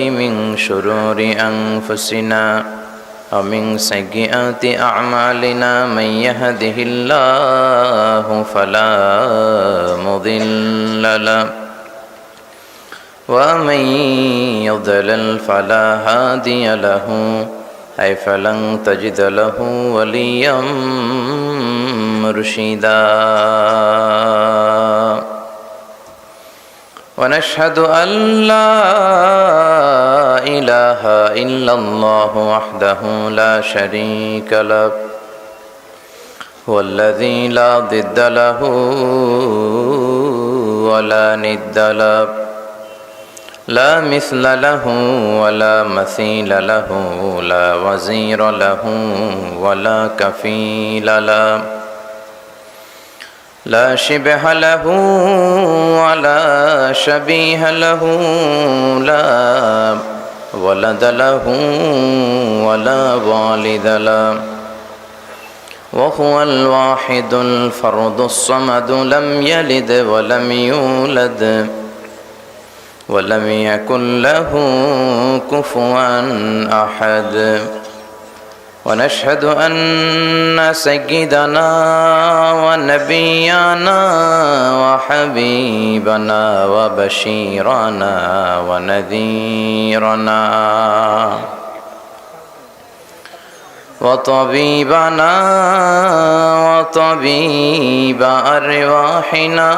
من شرور أنفسنا ومن سيئات أعمالنا من يهده الله فلا مضل له ومن يضلل فلا هادي له أي فلن تجد له وليا مرشدا ونشهد أن لا إله إلا الله وحده لا شريك له هو الذي لا ضد له ولا ند له لا مثل له ولا مثيل له لا وزير له ولا كفيل له لا شبه له ولا شبيه له لا ولد له ولا والد له وهو الواحد الفرد الصمد لم يلد ولم يولد ولم يكن له كفوا أحد ونشهد أن سيدنا ونبينا وحبيبنا وبشيرنا ونذيرنا وطبيبنا وطبيب أرواحنا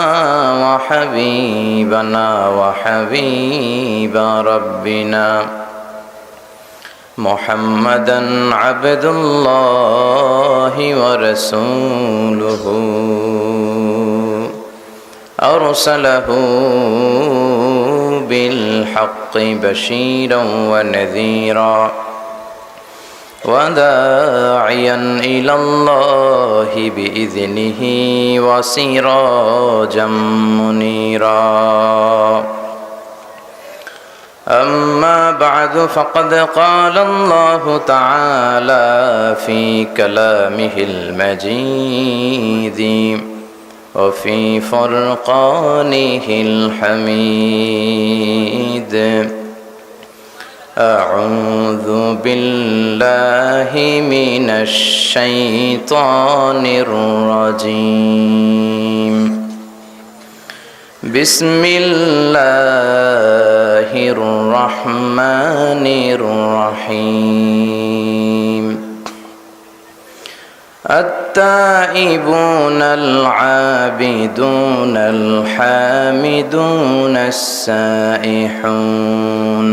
وحبيبنا وحبيب ربنا محمدا عبد الله ورسوله أرسله بالحق بشيرا ونذيرا وداعيا إلى الله بإذنه وسراجا منيرا أما بعد فقد قال الله تعالى في كلامه المجيد وفي فرقانه الحميد أعوذ بالله من الشيطان الرجيم بسم الله الرحمن الرحيم التائبون العابدون الحامدون السائحون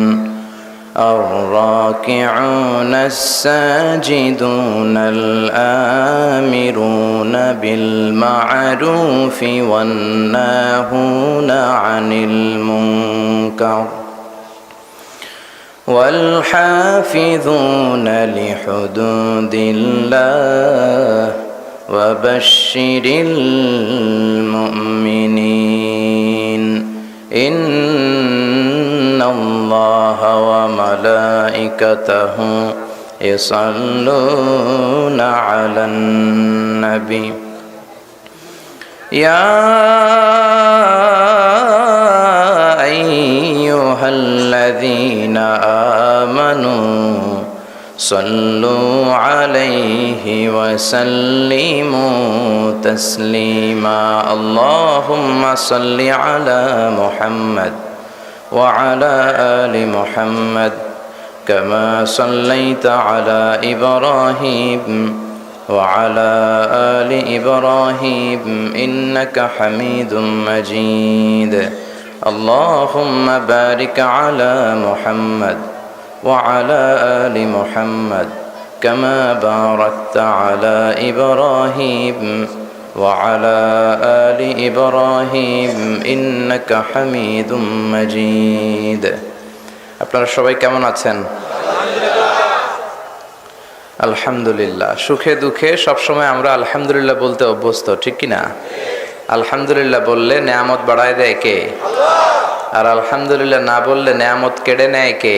الراكعون الساجدون الآمرون بالمعروف والناهون عن المنكر والحافظون لحدود الله وبشر المؤمنين إن الله وملائكته يصلون على النبي يا أيها الذين آمنوا صلوا عليه وسلموا تسليما اللهم صل على محمد وعلى آل محمد كما صليت على إبراهيم وعلى آل إبراهيم إنك حميد مجيد اللهم بارك على محمد وعلى آل محمد كما باركت على إبراهيم وعلى آل إبراهيم إنك حميد مجيد আপনারা সবাই কেমন আছেন? আলহামদুলিল্লাহ। সুখে দুঃখে সবসময় আমরা আলহামদুলিল্লাহ বলতে অভ্যস্ত, ঠিক কি না? আলহামদুলিল্লাহ বললে নেয়ামত বাড়ায় দেয় কে? আর আলহামদুলিল্লাহ না বললে নেয়ামত কেড়ে নেয় কে?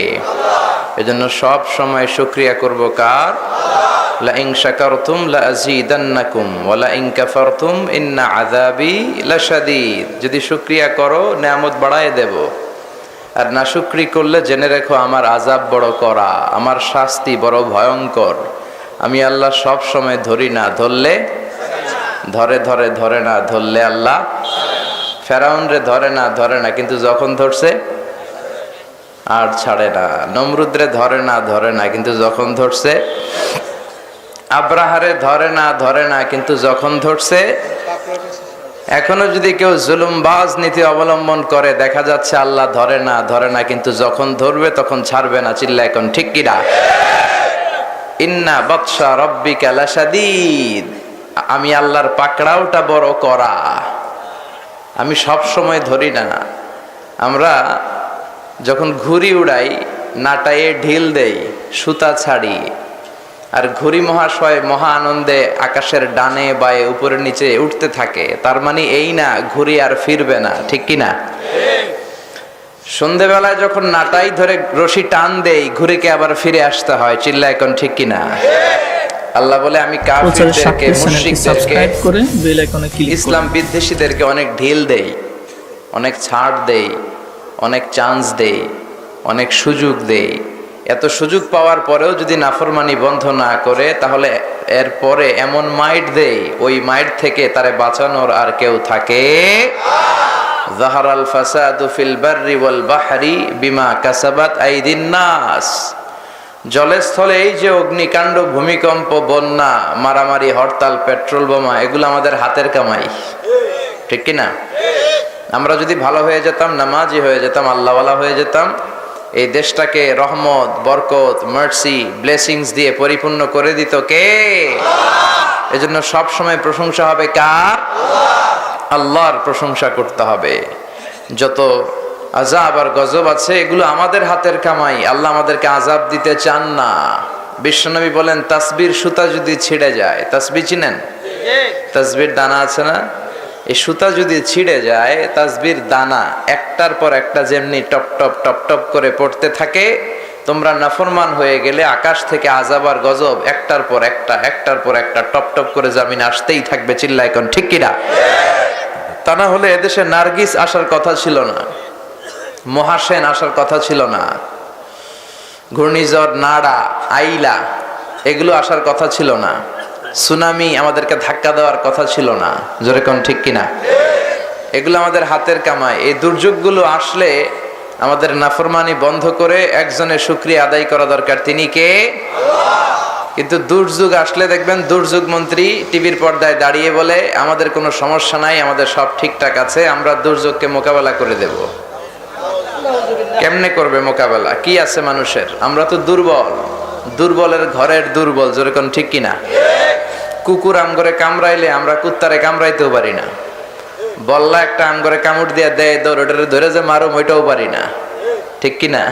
এজন্য সব সময় শুকরিয়া করব কার? লা ইন শাকারতুম লা আযীদান্নাকুম ওয়া লা ইন কাফারতুম ইন্না আযাবি লাশাদীদ। যদি শুকরিয়া করো নেয়ামত বাড়ায় দেব, আর নাশুকরি করলে জেনে রেখো আমার আযাব বড় করা, আমার শাস্তি বড় ভয়ঙ্কর। আমি আল্লাহ সব সময় ধরি না, ধরলে ধরে ধরে ধরে না, ধরলে আল্লাহ ফেরাউন রে ধরে না কিন্তু যখন ধরছে আর ছাড়ে না। নমরুদ রে ধরে না কিন্তু যখন ধরছে, আব্রাহারে ধরে না কিন্তু যখন ধরছে। এখনো যদি কেউ জুলুমবাজ নীতি অবলম্বন করে, দেখা যাচ্ছে আল্লাহ ধরে না কিন্তু যখন ধরবে তখন ছাড়বে না। চিল্লা এখন ঠিক কিনা? ইন্না বাতশা রাব্বিকা লাশাদীদ। আমি আল্লাহর পাকড়াওটা বড় করা। আমি সব সময় ধরি না। আমরা যখন ঘুড়ি উড়াই, নাটাইয়ে ঢিল দেই, সুতা ছাড়ি, আর ঘুড়ি মহাশয় মহা আনন্দে আকাশের ডানে বায়ে উপরে নিচে উঠতে থাকে, তার মানে এই না ঘুড়ি আর ফিরবে না। ঠিক কিনা? সন্ধেবেলায় যখন নাটাই ধরে রশি টান দেই, ঘুড়িকে আবার ফিরে আসতে হয়। চিল্লা এখন ঠিক কিনা? আল্লাহ বলে আমি কাফিরদেরকে, মুশরিকদেরকে, ইসলাম বিদ্বেষীদেরকে অনেক ঢিল দেই, অনেক ছাড় দেই, অনেক চান্স দেই, অনেক সুযোগ দেই। এত সুযোগ পাওয়ার পরেও যদি নাফরমানি বন্ধ না করে, তাহলে এরপরে এমন মাইট দেই, ওই মাইট থেকে তারে বাঁচানোর আর কেউ থাকে। যাহারাল ফাসাদু ফিল বাররি ওয়াল বাহরি বিমা কাসাবাত আইদিন নাস। জলে স্থলে এই যে অগ্নিকাণ্ড, ভূমিকম্প, বন্যা, মারামারি, হরতাল, পেট্রোল বোমা, এগুলো আমাদের হাতের কামাই। ঠিক কিনা? আমরা যদি ভালো হয়ে যেতাম, নামাজি হয়ে যেতাম, আল্লাহওয়ালা হয়ে যেতাম, এই দেশটাকে রহমত, বরকত, মার্সি, ব্লেসিংস দিয়ে পরিপূর্ণ করে দিত কে? এজন্য সব সময় প্রশংসা হবে কার? আল্লাহর প্রশংসা করতে হবে। যত আযাব আর গজব আছে এগুলো আমাদের হাতের কামাই। আল্লাহ আমাদেরকে আযাব দিতে চান না। বিশ্বনবী বলেন, তাসবির সুতা যদি ছিঁড়ে যায়, তাসবিহ চিনেন? তাসবির দানা আছে না, এই সুতা যদি ছিঁড়ে যায়, তাসবির দানা একটার পর একটা যেমনি টপ টপ টপ টপ করে পড়তে থাকে, তোমরা নাফরমান হয়ে গেলে আকাশ থেকে আযাব আর গজব একটার পর একটা টপ টপ করে জামিনে আসতেই থাকবে। চিল্লা এখন ঠিক কিনা? তা না হলে এদেশে নার্গিস আসার কথা ছিল না, মহাসেন আসার কথা ছিল না, ঘূর্ণিঝড় নাড়া, আইলা এগুলো আসার কথা ছিল না, সুনামি আমাদেরকে ধাক্কা দেওয়ার কথা ছিল না। জোরে কোন ঠিক কিনা? এগুলো আমাদের হাতের কামাই। এই দুর্যোগগুলো আসলে আমাদের নাফরমানি বন্ধ করে একজনের শুকরিয়া আদায় করা দরকার। তিনি কে? কিন্তু দুর্যোগ আসলে দেখবেন দুর্যোগ মন্ত্রী টিভির পর্দায় দাঁড়িয়ে বলে, আমাদের কোনো সমস্যা নাই, আমাদের সব ঠিকঠাক আছে, আমরা দুর্যোগকে মোকাবেলা করে দেব। কেমনে করবে মোকাবেলা? কি আছে মানুষের? আমরা তো দুর্বল, দুর্বলের ঘরের দুর্বল। জোরে কোন ঠিক কিনা? কুকুর আমগরে কামড়াইলে আমরা কুত্তারে কামড়াইতেও পারি না। বল্লা একটা আমগরে কামড় দিয়ে দেয়, দৌড়ে ধরে যে মারুম, ওইটাও পারি না। ঠিক কিনা?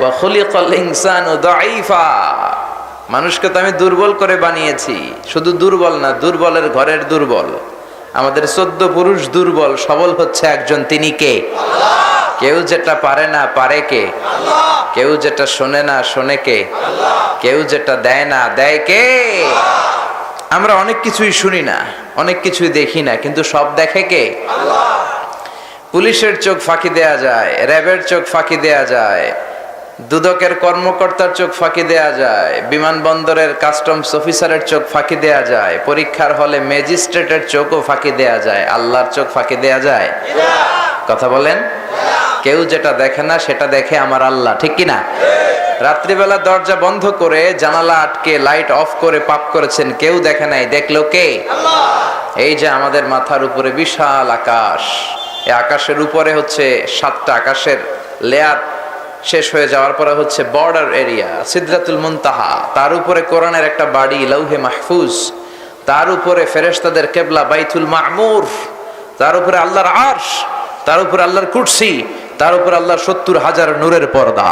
ওয়া খুলিকাল ইনসানু দাঈফা। মানুষকে তো আমি দুর্বল করে বানিয়েছি। শুধু দুর্বল না, দুর্বলের ঘরের দুর্বল। আমাদের 14 পুরুষ দুর্বল, সবল হচ্ছে একজন, তিনি কে? আল্লাহ। কেউ যেটা পারে না, পারে কে? আল্লাহ। কেউ যেটা শোনে না, শোনে কে? আল্লাহ। কেউ যেটা দেয় না, দেয় কে? আল্লাহ। আমরা অনেক কিছুই শুনি না, অনেক কিছুই দেখি না, কিন্তু সব দেখে কে? আল্লাহ। পুলিশের চোখ ফাঁকি দেয়া যায়, র্যাবের চোখ ফাঁকি দেয়া যায়, দুদকের কর্মকর্তার চোখ ফাঁকি দেয়া যায়, বিমানবন্দরের কাস্টমস অফিসারের চোখ ফাঁকি দেয়া যায়, পরীক্ষার হলে ম্যাজিস্ট্রেটের চোখও ফাঁকি দেয়া যায়। আল্লাহর চোখ ফাঁকি দেয়া যায়? কথা বলেন। কেউ যেটা দেখে না সেটা দেখে আমার আল্লাহ। ঠিক কিনা? রাত্রিবেলা দরজা বন্ধ করে, জানালা আটকে, লাইট অফ করে পাপ করেছেন, কেউ দেখে নাই, দেখলো কে? আল্লাহ। এই যে আমাদের মাথার উপরে বিশাল আকাশ, এই আকাশের উপরে হচ্ছে 7টা আকাশের লেয়ার শেষ হয়ে যাওয়ার পরে হচ্ছে বর্ডার এরিয়া, সিদরাতুল মুনতাহা, তার উপরে কোরআনের একটা বাড়ি, লাউহে মাহফুজ, তার উপরে ফেরেশতাদের কিবলা বাইতুল মামুর, তার উপরে আল্লাহর আরশ, তার উপরে আল্লাহর কুরসি, তার উপরে আল্লাহর 70,000 নূরের পর্দা।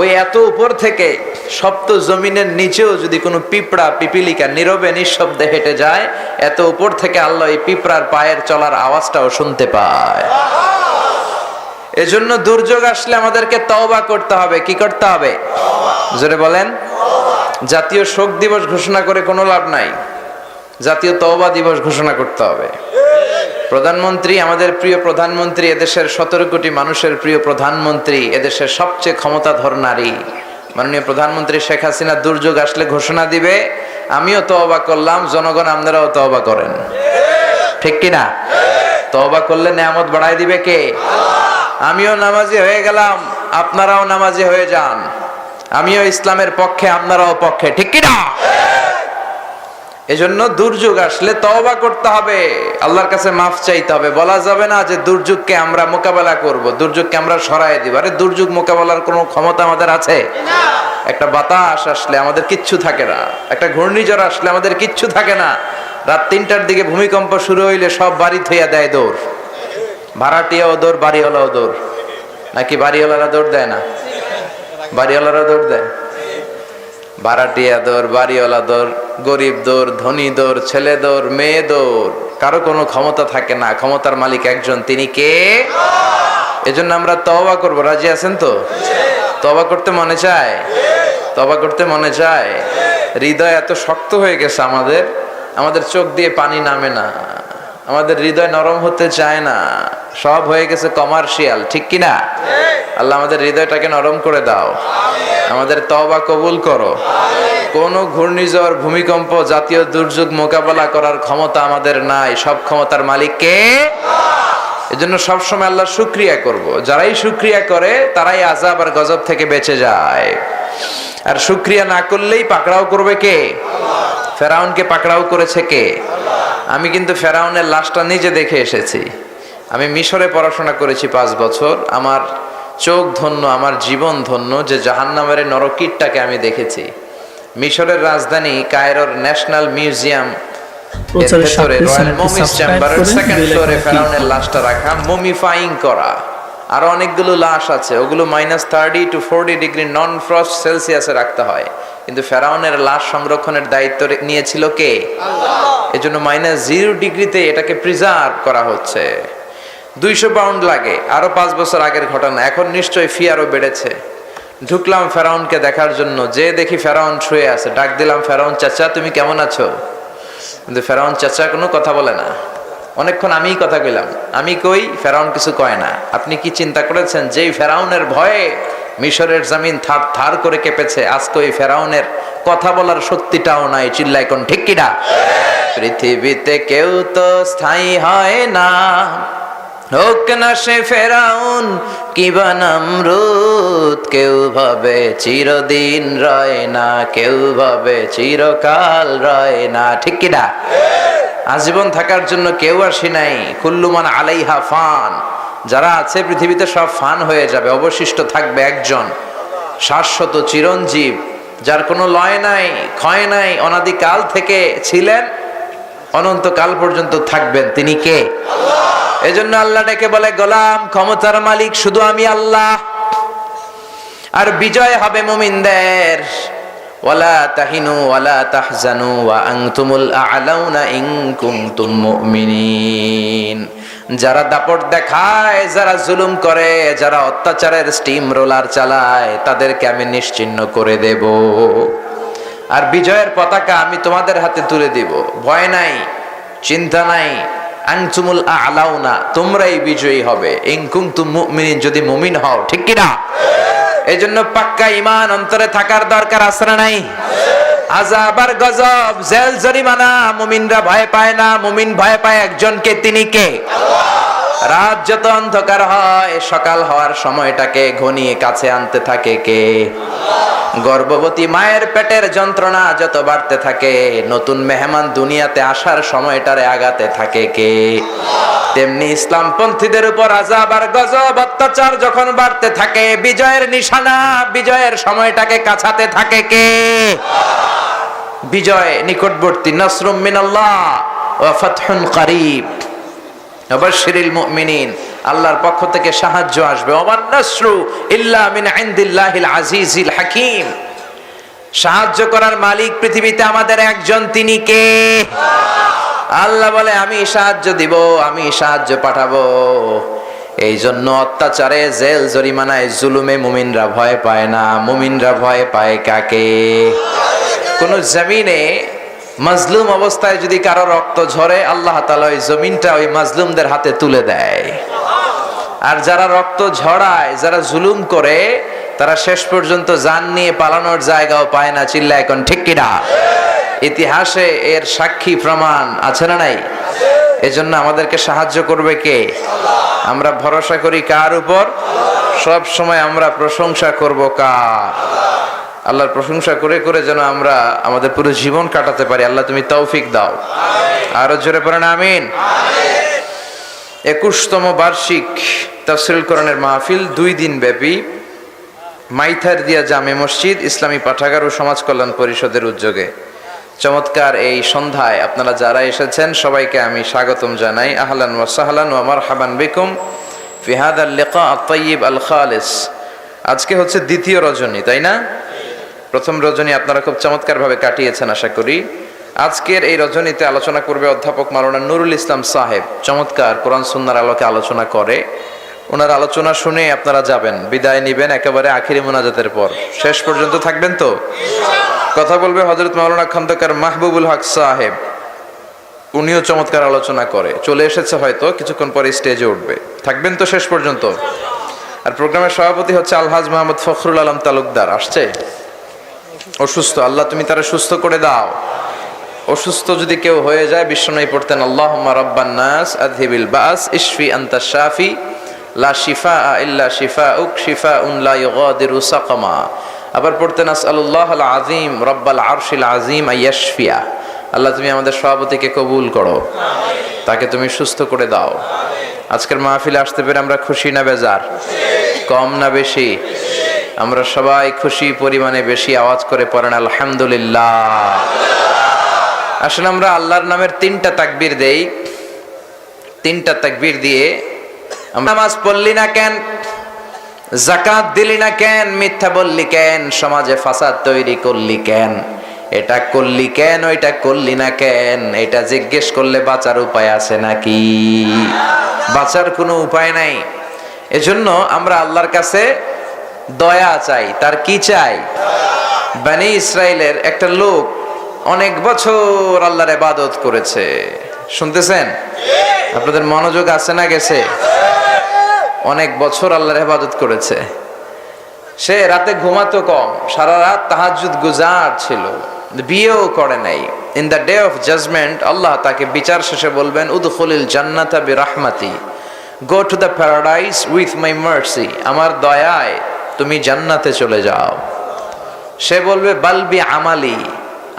ওই এত উপর থেকে সপ্ত জমিনের নিচেও যদি কোনো পিঁপড়া পিপিলিকা নীরবে নিঃশব্দে হেঁটে যায়, এত উপর থেকে আল্লাহ এই পিঁপড়ার পায়ের চলার আওয়াজটাও শুনতে পায়। এজন্য দুর্যোগ আসলে আমাদেরকে তওবা করতে হবে। কি করতে হবে? জোরে বলেন। জাতীয় শোক দিবস ঘোষণা করে কোনো লাভ নাই, জাতীয় তওবা দিবস ঘোষণা করতে হবে। প্রধানমন্ত্রী, আমাদের প্রিয় প্রধানমন্ত্রী, এদেশের 17 কোটি মানুষের প্রিয় প্রধানমন্ত্রী, এদেশের সবচেয়ে ক্ষমতাধর নারী মাননীয় প্রধানমন্ত্রী শেখ হাসিনা দুর্যোগ আসলে ঘোষণা দিবে, আমিও তওবা করলাম, জনগণ আপনারাও তওবা করেন, ঠিক কিনা? তওবা করলে নেয়ামত বাড়াই দিবে কে? আমিও নামাজি হয়ে গেলাম, আপনারাও নামাজি হয়ে যান। আমিও ইসলামের পক্ষে, আপনারাও পক্ষে, ঠিক কিনা? এজন্য দুর্যোগ আসলে তওবা করতে হবে, আল্লাহর কাছে মাফ চাইতে হবে। বলা যাবে না যে দুর্যোগকে আমরা মোকাবেলা করব, দুর্যোগকে আমরা সরায় দিব। আরে দুর্যোগ মোকাবেলার কোনো ক্ষমতা আমাদের আছে? একটা বাতাস আসলে আমাদের কিচ্ছু থাকে না, একটা ঘূর্ণিঝড় আসলে আমাদের কিচ্ছু থাকে না। রাত 3টার দিকে ভূমিকম্প শুরু হইলে সব বাড়ি থইয়া দেয় দৌড়, ভাড়াটিয়াও দৌড়, বাড়িওয়ালাও দৌড়, নাকি বাড়িওয়ালারা দৌড় দেয় না? বাড়িওয়ালারা দৌড় দেয়, ভাড়াটিয়া দৌড়, বাড়িওয়ালা দৌড়, গরিব দৌড়, ধনী দৌড়, ছেলে দৌড়, মেয়ে দৌড়, কারো কোনো ক্ষমতা থাকে না, ক্ষমতার মালিক একজন, তিনি কে? এজন্য আমরা তওবা করব, রাজি আছেন তো? তওবা করতে মনে চায়? তওবা করতে মনে চায়? হৃদয় এত শক্ত হয়ে গেছে আমাদের, আমাদের চোখ দিয়ে পানি নামে না, আমাদের হৃদয় নরম হতে চায় না, সব হয়ে গেছে কমার্শিয়াল, ঠিক কিনা? আল্লাহ আমাদের হৃদয়টাকে নরম করে দাও, আমাদের তওবা কবুল করো। কোন ঘূর্ণিঝড়, ভূমিকম্প, জাতীয় দুর্যোগ মোকাবেলা করার ক্ষমতা আমাদের নাই, সব ক্ষমতার মালিক কে? এজন্য সবসময় আল্লাহর শুকরিয়া করব। যারাই শুকরিয়া করে তারাই আযাব আর গজব থেকে বেঁচে যায়, আর শুকরিয়া না করলেই পাকড়াও করবে কে? ফেরাউনকে পাকড়াও করেছে কে? আমি কিন্তু ফেরাউনের লাশটা নিজে দেখে এসেছি। আমি মিশরে পড়াশোনা করেছি 5 বছর, আমার চোখ ধন্য, আমার জীবন ধন্য যে জাহান্নামের নরকীটটাকে আমি দেখেছি। মিশরের রাজধানী কায়রোর ন্যাশনাল মিউজিয়াম এর ভেতরে রয়্যাল মমিস চেম্বারের 2nd ফ্লোরে ফেরাউনের লাশটা রাখা, মমিফাইং করা। আরো অনেকগুলো লাশ আছে, ওগুলো -30 to 40 ডিগ্রি নন ফ্রস্ট সেলসিয়াসে রাখতে হয়, কিন্তু ফেরাউনের লাশ সংরক্ষণের দায়িত্ব নিয়েছিল কে? আল্লাহ। এজন্য -0 ডিগ্রিতে এটাকে প্রিজার্ভ করা হচ্ছে। 200 পাউন্ড লাগে, আরো 5 বছর আগের ঘটনা, এখন নিশ্চয়ই ফি আরো বেড়েছে। ঢুকলাম ফেরাউনকে দেখার জন্য, যে দেখি ফেরাউন শুয়ে আছে, ডাক দিলাম, ফেরাউন চাচা তুমি কেমন আছো? কিন্তু ফেরাউন চাচা কোনো কথা বলে না। অনেকক্ষণ আমিই কথা কইলাম, আমি কই, ফেরাউন কিছু কয় না। আপনি কি চিন্তা করেছেন যেই ফেরাউনের ভয়ে মিশরের জমিন থার থার করে কেঁপেছে, আজকে ওই ফেরাউনের কথা বলার শক্তিটাও নাই? চিল্লাই কোন, ঠিক কিনা? পৃথিবীতে কেউ তো স্থায়ী হয় না, হোক না সে ফেরাউন কিবা নমরুদ, কেউ ভাবে চিরদিন রয় না, কেউ ভাবে চিরকাল রয় না, ঠিক কিনা? আজীবন থাকার জন্য কেউ আসি নাই, কুল্লু মান আলাইহা ফান, যারা আছে পৃথিবীতে সব ফান হয়ে যাবে, অবশিষ্ট থাকবে একজন শাশ্বত চিরঞ্জীব, যার কোনো লয় নাই, ক্ষয় নাই, অনাদিকাল থেকে ছিলেন, অনন্তকাল পর্যন্ত থাকবেন, তিনি কে? আল্লাহ। এজন্য আল্লাহ ডেকে বলে, গোলাম, ক্ষমতার মালিক শুধু আমি আল্লাহ, আর বিজয় হবে মুমিনদের। ওয়ালা তাহিনু ওয়ালা তাহজানু ওয়া আনতুমুল আ'লাউনা ইন কুনতুম মুমিনিন। যারা দাপট দেখায়, যারা জুলুম করে, যারা অত্যাচারের স্টিম রোলার চালায়, তাদেরকে আমি নিশ্চিহ্ন করে দেব, আর বিজয়ের পতাকা আমি তোমাদের হাতে তুলে দেব। ভয় নাই, চিন্তা নাই, আনতুমুল আ'লাউনা, তোমরাই বিজয়ী হবে, ইন কুনতুম মুমিনিন, যদি মুমিন হও, ঠিক কি না? এই জন্য পাক্কা ঈমান অন্তরে থাকার দরকার আছে না নাই? আযাব আর গজব, জেল জরিমানা মুমিনরা ভয় পায় না, মুমিন ভয় পায় একজনকে, তিনি কে? আল্লাহ। রাত যত অন্ধকার হয়, সকাল হওয়ার সময়টাকে ঘনিয়ে কাছে আনতে থাকে কে? আল্লাহ। গর্ভবতী মায়ের পেটের যন্ত্রণা যত বাড়তে থাকে, নতুন মেহমান দুনিয়াতে আসার সময়টারে আগাতে থাকে কে? তেমনি ইসলামপন্থীদের উপর আযাব আর গজব, অত্যাচার যখন বাড়তে থাকে, বিজয়ের নিশানা, বিজয়ের সময়টাকে কাছাতে থাকে কে? বিজয় নিকটবর্তী, নাসরুম মিনাল্লাহ ওয়া ফাতহুন করিব, ওয়াবাশশিরিল মুমিনিন, আল্লাহর পক্ষ থেকে সাহায্য আসবে। ওমান নাসরু ইল্লা মিন ইনদিল্লাহিল আজিজিল হাকীম, সাহায্য করার মালিক পৃথিবীতে আমাদের একজন, তিনি কে? আল্লাহ বলে, আমি সাহায্য দিব, আমি সাহায্য পাঠাবো। এই জন্য অত্যাচারে, জেল জরিমানায়, জুলুমে মুমিনরা ভয় পায় না, মুমিনরা ভয় পায় কাকে? কোন জমিনে মাজলুম অবস্থায় যদি কারো রক্ত ঝরে, আল্লাহ তাআলা ওই জমিনটা ওই মাজলুমদের হাতে তুলে দেয়। আর যারা রক্ত ঝরায়, যারা জুলুম করে, তারা শেষ পর্যন্ত জান নিয়ে পালানোর জায়গাও পায় না। চিল্লা এখন ঠিক কিনা? ইতিহাসে এর সাক্ষী প্রমাণ আছে না নাই? এজন্য আমাদেরকে সাহায্য করবে কে? আমরা ভরসা করি কার উপর? সব সময় আমরা প্রশংসা করব কার? আল্লাহর প্রশংসা করে করে যেন আমরা আমাদের পুরো জীবন কাটাতে পারি। আল্লাহ তুমি তৌফিক দাও। আরো জোরে পড়েন আমিন। 21তম বার্ষিক তাফসীরুল কোরআনের মাহফিল 2 দিন ব্যাপী মাইথার দিয়া জামে মসজিদ, ইসলামী পাঠাগার ও সমাজ কল্যাণ পরিষদের উদ্যোগে চমৎকার এই সন্ধ্যায় আপনারা যারা এসেছেন সবাইকে আমি স্বাগতম জানাই। আহলান ওয়া সাহলান ওয়া মারহাবান বিকুম ফি হাদাল লিকা আত-তাইয়িব আল খালিস। আজকে হচ্ছে দ্বিতীয় রজনী, তাই না? প্রথম রজনী আপনারা খুব চমৎকার ভাবে কাটিয়েছেন আশা করি। আজকের এই রজনীতে আলোচনা করবে অধ্যাপক মাওলানা নুরুল ইসলাম সাহেব। চমৎকার কোরআন সুন্নাহর আলোকে আলোচনা করে। ওনার আলোচনা শুনে আপনারা যাবেন, বিদায় নেবেন একেবারে আখিরি মুনাজাতের পর। শেষ পর্যন্ত থাকবেন তো? কথা বলবে হযরত মাওলানা খন্দকার মাহবুবুল হক সাহেব। উনিও চমৎকার আলোচনা করে, চলে এসেছে হয়তো, কিছুক্ষণ পরে স্টেজে উঠবে। থাকবেন তো শেষ পর্যন্ত? আর প্রোগ্রামের সভাপতি হচ্ছে আলহাজ মোহাম্মদ ফখরুল আলম তালুকদার। আসছে, অসুস্থ, আল্লাহ তুমি তারা সুস্থ করে দাও। অসুস্থ যদি কেউ হয়ে যায়, বিশ্বনবী পড়তেন আল্লাহুম্মা রাব্বান নাস আযহিবিল বাস ইশফি আনতা শাফি লা শিফাআ ইল্লা শিফাউক শিফাউন লা ইউগাদিরু সাকামা। আবার পড়তেন আসআলুল্লাহাল আযীম রাব্বাল আরশিল আযীম আইয়াশফিয়া। আল্লাহ তুমি আমাদের সভাপতিকে কবুল করো, তাকে তুমি সুস্থ করে দাও। আজকের মাহফিলে আসতে পেরে আমরা খুশি না বেজার? কম না বেশি? আমরা সবাই খুশি পরিমাণে বেশি আওয়াজ করে পড়েন আলহামদুলিল্লাহ। আসলে আমরা আল্লাহর নামের 3টা তাকবীর দেই। 3টা তাকবীর দিয়ে আমরা নামাজ পড়লি না কেন, যাকাত দিলি না কেন, মিথ্যা বললি কেন, সমাজে ফাসাদ তৈরি করলি কেন, এটা করলি কেন, ওইটা করলি না কেন, এটা জিজ্ঞেস করলে বাঁচার উপায় আছে নাকি? বাঁচার কোনো উপায় নাই। এজন্য আমরা আল্লাহর কাছে দয়া চাই। তার কি চাই? বনি ইসরাইলের একটা লোক অনেক বছর আল্লাহর ইবাদত করেছে। শুনতেছেন? আপনাদের মনোযোগ আছে না গেছে? অনেক বছর আল্লাহর ইবাদত করেছে। সে রাতে ঘুমাতো কম, সারা রাত তাহাজ্জুদ গুজার ছিল, বিয়েও করে নাই। In the day of judgement Allah তাকে বিচার শেষে বলবেন উদখুলিল জান্নাতা বিরাহমাতি, go to the paradise with my mercy. আমার দয়ায় তুমি জান্নাতে চলে যাও। সে বলবে বালবি আমালি,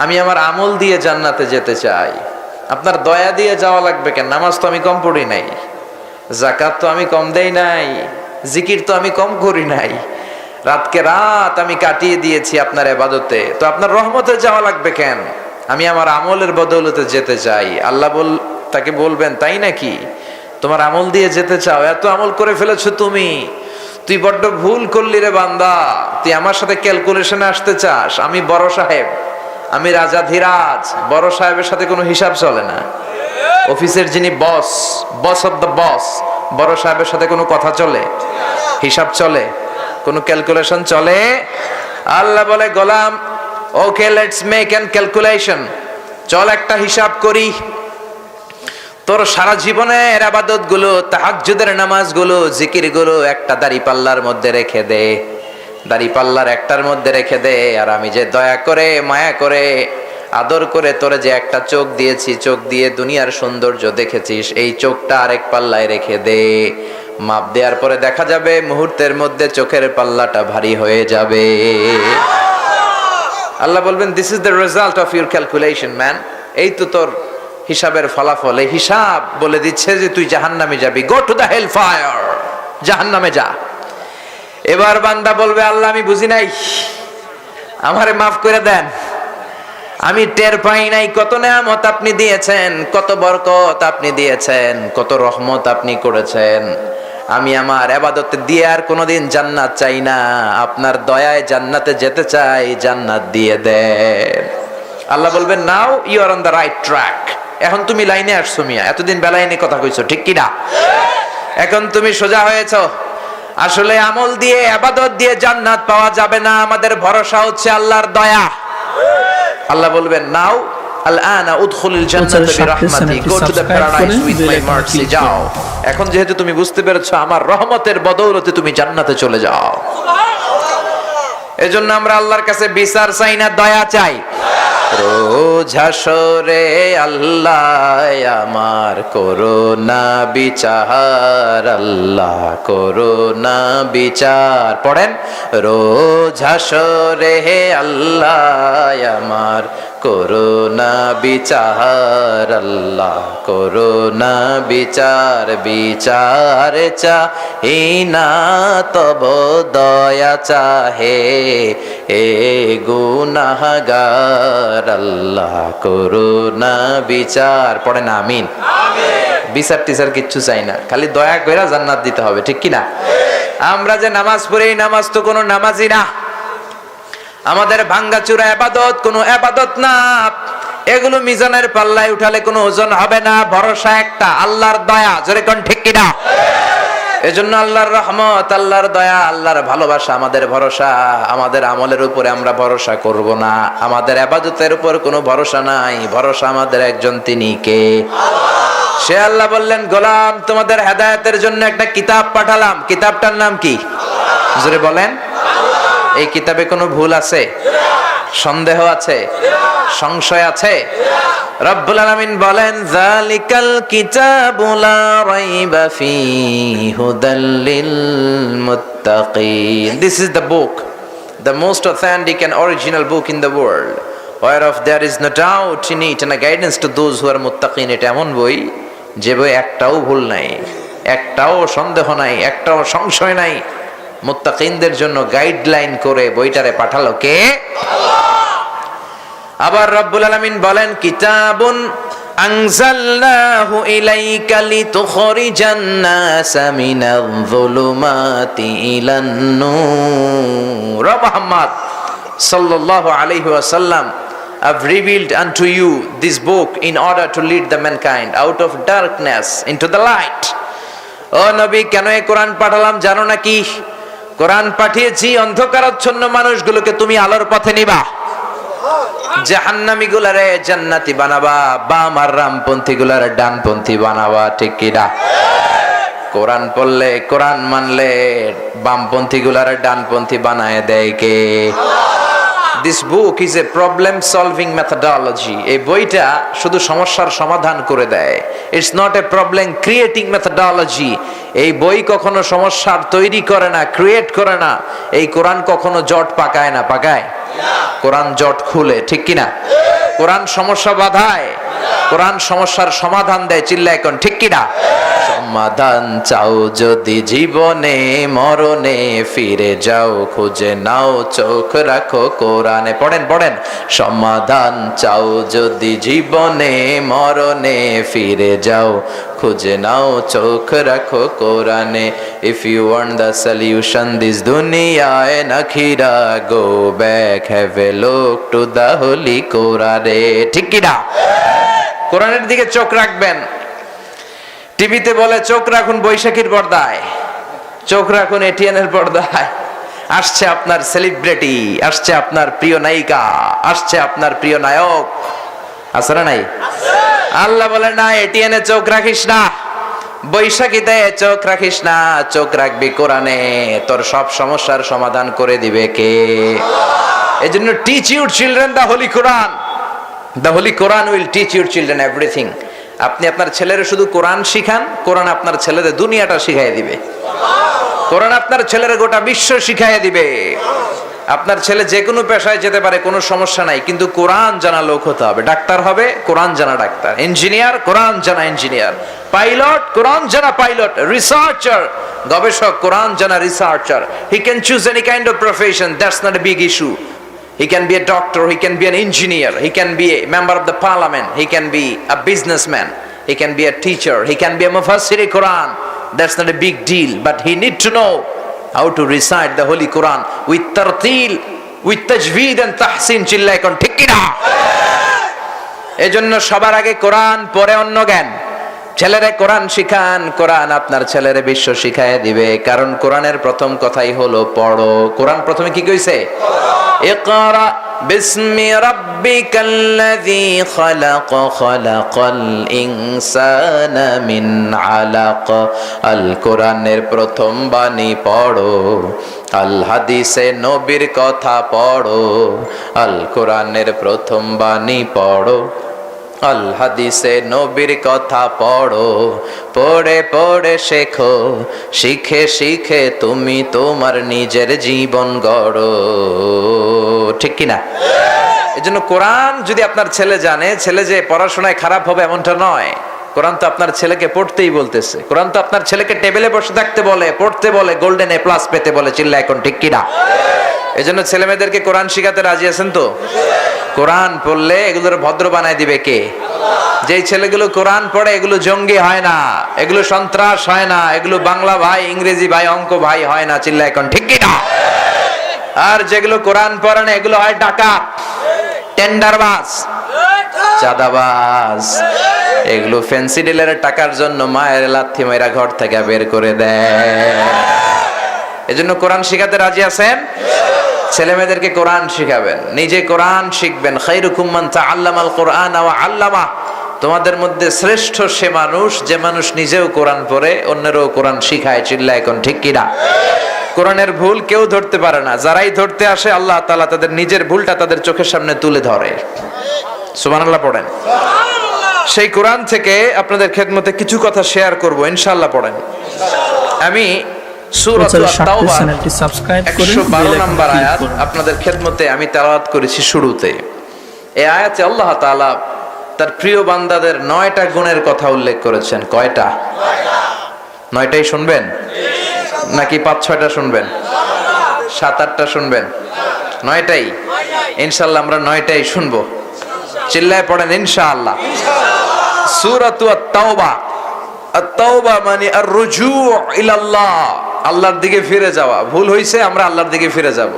আমি আমার আমল দিয়ে জান্নাতে যেতে চাই। আপনার দয়া দিয়ে যাওয়া লাগবে কেন? নামাজ তো আমি কম পড়ি নাই, যাকাত তো আমি কম দেই নাই, জিকির তো আমি কম করি নাই, রাতকে রাত আমি কাটিয়ে দিয়েছি আপনার ইবাদতে, তো আপনার রহমতে যাওয়া লাগবে কেন? আমি আমার আমলের বদৌলতে যেতে চাই। আল্লাহ তাকে বলবেন তাই নাকি? তোমার আমল দিয়ে যেতে চাও? এত আমল করে ফেলেছো তুমি, তুই বড্ড ভুল করলি রে বান্দা। তুই আমার সাথে ক্যালকুলেশনে আসতে চাস? আমি বড় সাহেব, আমি রাজাধিরাজ, বড় সাহেবের সাথে কোনো হিসাব চলে না। অফিসের যিনি বস, বস অফ দ্য বস, বড় সাহেবের সাথে কোনো কথা চলে? হিসাব চলে? কোনো ক্যালকুলেশন চলে? আল্লাহ বলে গোলাম, okay let's make an calculation, চল একটা হিসাব করি। তোর সারা জীবনের ইবাদত গুলো, তাহাজ্জুদের নামাজগুলো, জিকিরগুলো একটা দাড়িপাল্লার মধ্যে রেখে দে, দাড়িপাল্লার একটার মধ্যে রেখে দে। আর আমি যে দয়া করে, মায়া করে, আদর করে তোরে যে একটা চোখ দিয়েছি, চোখ দিয়ে দুনিয়ার সৌন্দর্য দেখেছিস, এই চোখটা আরেক পাল্লায় রেখে দে। মাপ দেওয়ার পরে দেখা যাবে মুহূর্তের মধ্যে চোখের পাল্লাটা ভারী হয়ে যাবে। আল্লাহ বলবেন this is the result of your calculation man. এই তো তোর হিসাবের ফলাফল। এই হিসাব বলে দিচ্ছে যে তুই জাহান্নামে যাবি। Go to the hell fire, জাহান্নামে যা। এবার বান্দা বলবে আল্লাহ আমি বুঝি নাই, আমারে মাফ করে দেন, আমি টের পাই নাই কত নেয়ামত আপনি দিয়েছেন, কত বরকত আপনি দিয়েছেন, কত রহমত আপনি করেছেন। আমি আমার ইবাদত দিয়ে আর কোনোদিন জান্নাত চাই না, আপনার দয়ায় জান্নাতে যেতে চাই, জান্নাত দিয়ে দেন। আল্লাহ বলবেন now you are on the right track. এখন তুমি লাইনে আসছো মিয়া, এতদিন বেলাইনে কথা কইছো ঠিক কি না? এখন তুমি সোজা হয়েছো। আসলে আমল দিয়ে, ইবাদত দিয়ে জান্নাত পাওয়া যাবে না। আমাদের ভরসা হচ্ছে আল্লাহর দয়া। আল্লাহ বলবেন নাও আল-আনা উদখুলুল জান্নাতা বিরাহমাতি, go to the paradise with my mercy, যাও এখন যেহেতু তুমি বুঝতে পেরেছো আমার রহমতের বদৌলতে তুমি জান্নাতে চলে যাও। এজন্য আমরা আল্লাহর কাছে বিচার চাই না, দয়া চাই। রোজ হাসরে আল্লাহ আমার করোনা বিচার, আল্লাহ করোনা বিচার। পড়েন, রোজ হাসরে আল্লাহ আমার করোনা বিচার, আল্লাহ করোনা বিচার। বিচার চাহিনা তব দয়া চাহে, এ গুনাহগার আল্লাহ করোনা বিচার। পড়েন আমিন। বিচার টিচার কিচ্ছু চাই না, খালি দয়া কইরা জান্নাত দিতে হবে, ঠিক কিনা? আমরা যে নামাজ পড়ি, এই নামাজ তো কোনো নামাজই না, আমাদের ভাঙ্গাচুরা ইবাদত কোনো ইবাদত না। এগুলো মিজানের পাল্লায় উঠালে কোনো ওজন হবে না। ভরসা একটা, আল্লাহর দয়া। জোরে কোন ঠিক কিনা? এজন্য আল্লাহর রহমত, আল্লাহর দয়া, আল্লাহর ভালোবাসা আমাদের ভরসা। আমাদের আমলের উপরে আমরা ভরসা করব না, আমাদের ইবাদতের উপর কোনো ভরসা নাই। ভরসা আমাদের একজন, তিনি কে? সে আল্লাহ বললেন, গোলাম তোমাদের হেদায়েতের জন্য একটা কিতাব পাঠালাম, কিতাবটার নাম কি? জোরে বলেন। এই কিতাবে কোনো ভুল আছে? সন্দেহ আছে? সংশয় আছে? রব্বুল আলামিন বলেন, যালিকাল কিতাবু লা রাইবা ফীহি হুদাল লিল মুত্তাকিন। This is the book, the most authentic and original book in the world, whereof there is no doubt in it and a guidance to those who are muttaqin. এটা এমন বই যে বই একটাও ভুল নাই, একটাও সন্দেহ নাই, একটাও সংশয় নাই। মুত্তাকিনদের জন্য গাইডলাইন করে বইটারে পাঠালো কে? আবার রব্বুল আলামিন বলেন, কিতাবুন আনজালনাহু ইলাইকা লিতুখরিজান নাসা মিনাল যুলুমাতি ইলান নূর। মুহাম্মদ সাল্লাল্লাহু আলাইহি ওয়াসাল্লাম, I've revealed unto you this book in order to lead the mankind out of darkness into the light. ও নবী, কেন এই কোরআন পাঠালাম জানো নাকি? কোরআন পাঠিয়েছি অন্ধকারাচ্ছন্ন মানুষগুলোকে তুমি আলোর পথে নিবা, জাহান্নামী গুলারে জান্নাতি বানাবা, বাম আর রামপন্থী গুলারে ডানপন্থী বানাবা, ঠিক কি না? কোরআন পড়লে, কোরআন মানলে বামপন্থী গুলারে ডানপন্থী বানায় দেয় কে? This book is a problem solving methodology. এই বইটা শুধু সমস্যার সমাধান করে দেয়। It's not a problem creating methodology. এই বই কখনো সমস্যার তৈরি করে না, ক্রিয়েট করে না। এই কোরআন কখনো জট পাকায় না, পাকায়? কোরআন জট খুলে, ঠিক কি না? কোরআন সমস্যা বাধায়, কোরআন সমস্যার সমাধান দেয়। চিল্লা এখন ঠিক কি না? সমাধান চাও যদি জীবনে মরণে, ফিরে যাও খুঁজে নাও চোখ রাখো কোরআনে। পড়েন পড়েন, সমাধান চাও যদি জীবনে মরণে, ফিরে যাও খুঁজে নাও চোখ রাখো কোরআনে। If you want the solution this dunya and akhira, go back, have a look to the holy Quran. ঠিক কি না? কোরআনের দিকে চোখ রাখবেন। টিভিতে বলে চোখ রাখুন বৈশাখীর পর্দায়, চোখ রাখুন এটিএনের পর্দায়। আসছে আপনার সেলিব্রিটি, আসছে আপনার প্রিয় নায়িকা, আসছে আপনার প্রিয় নায়ক, আছে না নাই? আল্লাহ বলে না, এটিএনে চোখ রাখিস না, বৈশাখীতে চোখ রাখিস না, চোখ রাখবি কোরআনে। তোর সব সমস্যার সমাধান করে দিবে কে? এজন্য teach your children the Holi Quran. The Holi Quran will teach your children everything. আপনি আপনার ছেলের শুধু কোরআন শিখান, কোরআন আপনার ছেলেদের দুনিয়াটা শিখাই দিবে। কোরআন আপনার ছেলের গোটা বিশ্ব শিখাই দিবে। আপনার ছেলে যে কোনো পেশায় যেতে পারে, কোনো সমস্যা নাই, কিন্তু কোরআন জানা লোক হতে হবে। ডাক্তার হবে, কোরআন জানা ডাক্তার। ইঞ্জিনিয়ার, কোরআন জানা ইঞ্জিনিয়ার। পাইলট, কোরআন জানা পাইলট। রিসার্চার, গবেষক, কোরআন জানা researcher. He can choose any kind of profession, that's not a big issue. He can be a doctor, he can be an engineer, he can be a member of the parliament, he can be a businessman, he can be a teacher, he can be a mufassir Quran. That's not a big deal, but he need to know how to recite the Holy Quran with tartil, with tajweed and tahsin. চিল্লায় কোন ঠিক কি না? এজন্য সবার আগে কোরআন, পরে অন্য জ্ঞান। ছেলেরে কোরআন শিখান, কোরআন আপনার ছেলেরে বিশ্ব শিখায় দিবে। কারণ কোরআনের প্রথম কথাই হলো পড়ো। কোরআন প্রথমে কি কইছে? ইকরা বিসমি রাব্বিকাল্লাযী খালাক খালাকাল ইনসানা মিন আলাক। আল কোরআনের প্রথম বাণী পড়ো, আল হাদিসে নবীর কথা পড়ো। আল কোরআনের প্রথম বাণী পড়ো, আল হাদিসে নবীর কথা পড়ো। পড়ে পড়ে শেখো, শিখে শিখে তুমি তোমার নিজের জীবন গড়ো। ঠিক কিনা? এই জন্য কোরআন যদি আপনার ছেলে জানে, ছেলে যে পড়াশোনায় খারাপ হবে এমনটা নয়। কোরআন তো আপনার ছেলেকে পড়তেই বলতেছে। কোরআন তো আপনার ছেলেকে টেবিলে বসে থাকতে বলে, পড়তে বলে, গোল্ডেন এ প্লাস পেতে বলে। চিল্লা এখন ঠিক কিনা? এই জন্য ছেলে মেয়েদেরকে কোরআন শিখাতে রাজি আছেন তো? কোরআন পড়লে এগুলোর ভদ্র বানায় দিবে কে? যেই ছেলেগুলো কোরআন পড়ে এগুলো জঙ্গি হয় না, এগুলো সন্ত্রাস হয় না, এগুলো বাংলা ভাই, ইংরেজি ভাই, অঙ্ক ভাই হয় না। চিল্লা এখন ঠিক কিনা? আর যেগুলো কোরআন পড়ে না এগুলো হয় ডাকাত, টেন্ডারবাজ, চাঁদাবাজ। এগুলো ফ্যান্সি ডিলারের টাকার জন্য মায়ের লাথি মাইরা ঘর থেকে বের করে দেয়। এজন্য কোরআন শিখাতে রাজি আছেন? ছেলে মেয়েদেরকে কোরআন শিখাবেন, নিজে কোরআন শিখবেন। খায়রুকুম মান তাআল্লামাল কোরআন ওয়া আল্লামা। তোমাদের মধ্যে শ্রেষ্ঠ সে মানুষ যে মানুষ নিজেও কোরআন পড়ে অন্যেরও কোরআন শিখায়। চিল্লা এখন ঠিক কিনা? কোরআনের ভুল কেউ ধরতে পারে না, যারাই ধরতে আসে আল্লাহ তাআলা তাদের নিজের ভুলটা তাদের চোখের সামনে তুলে ধরে। সুবহানাল্লাহ পড়েন। সেই কোরআন থেকে আপনাদের খেদমতে কিছু কথা শেয়ার করব ইনশাআল্লাহ। পড়েন। আমি সূরাতুল তাওবা 112 নম্বর আয়াত আপনাদের খেদমতে আমি তেলাওয়াত করেছি শুরুতে। এই আয়াতে আল্লাহ তাআলা তার প্রিয় বান্দাদের 9টা গুণের কথা উল্লেখ করেছেন। কয়টা? 9টাই শুনবেন নাকি 5-6টা শুনবেন? 7-8টা শুনবেন? 9টাই ইনশাআল্লাহ আমরা 9টাই শুনবো। চিল্লায় পড়েন ইনশাআল্লাহ। সূরাতুত তাওবা। আত-তাওবা মানে আর-রুজু' ইলাল্লাহ, আল্লাহর দিকে ফিরে যাওয়া। ভুল হইছে, আমরা আল্লাহর দিকে ফিরে যাব।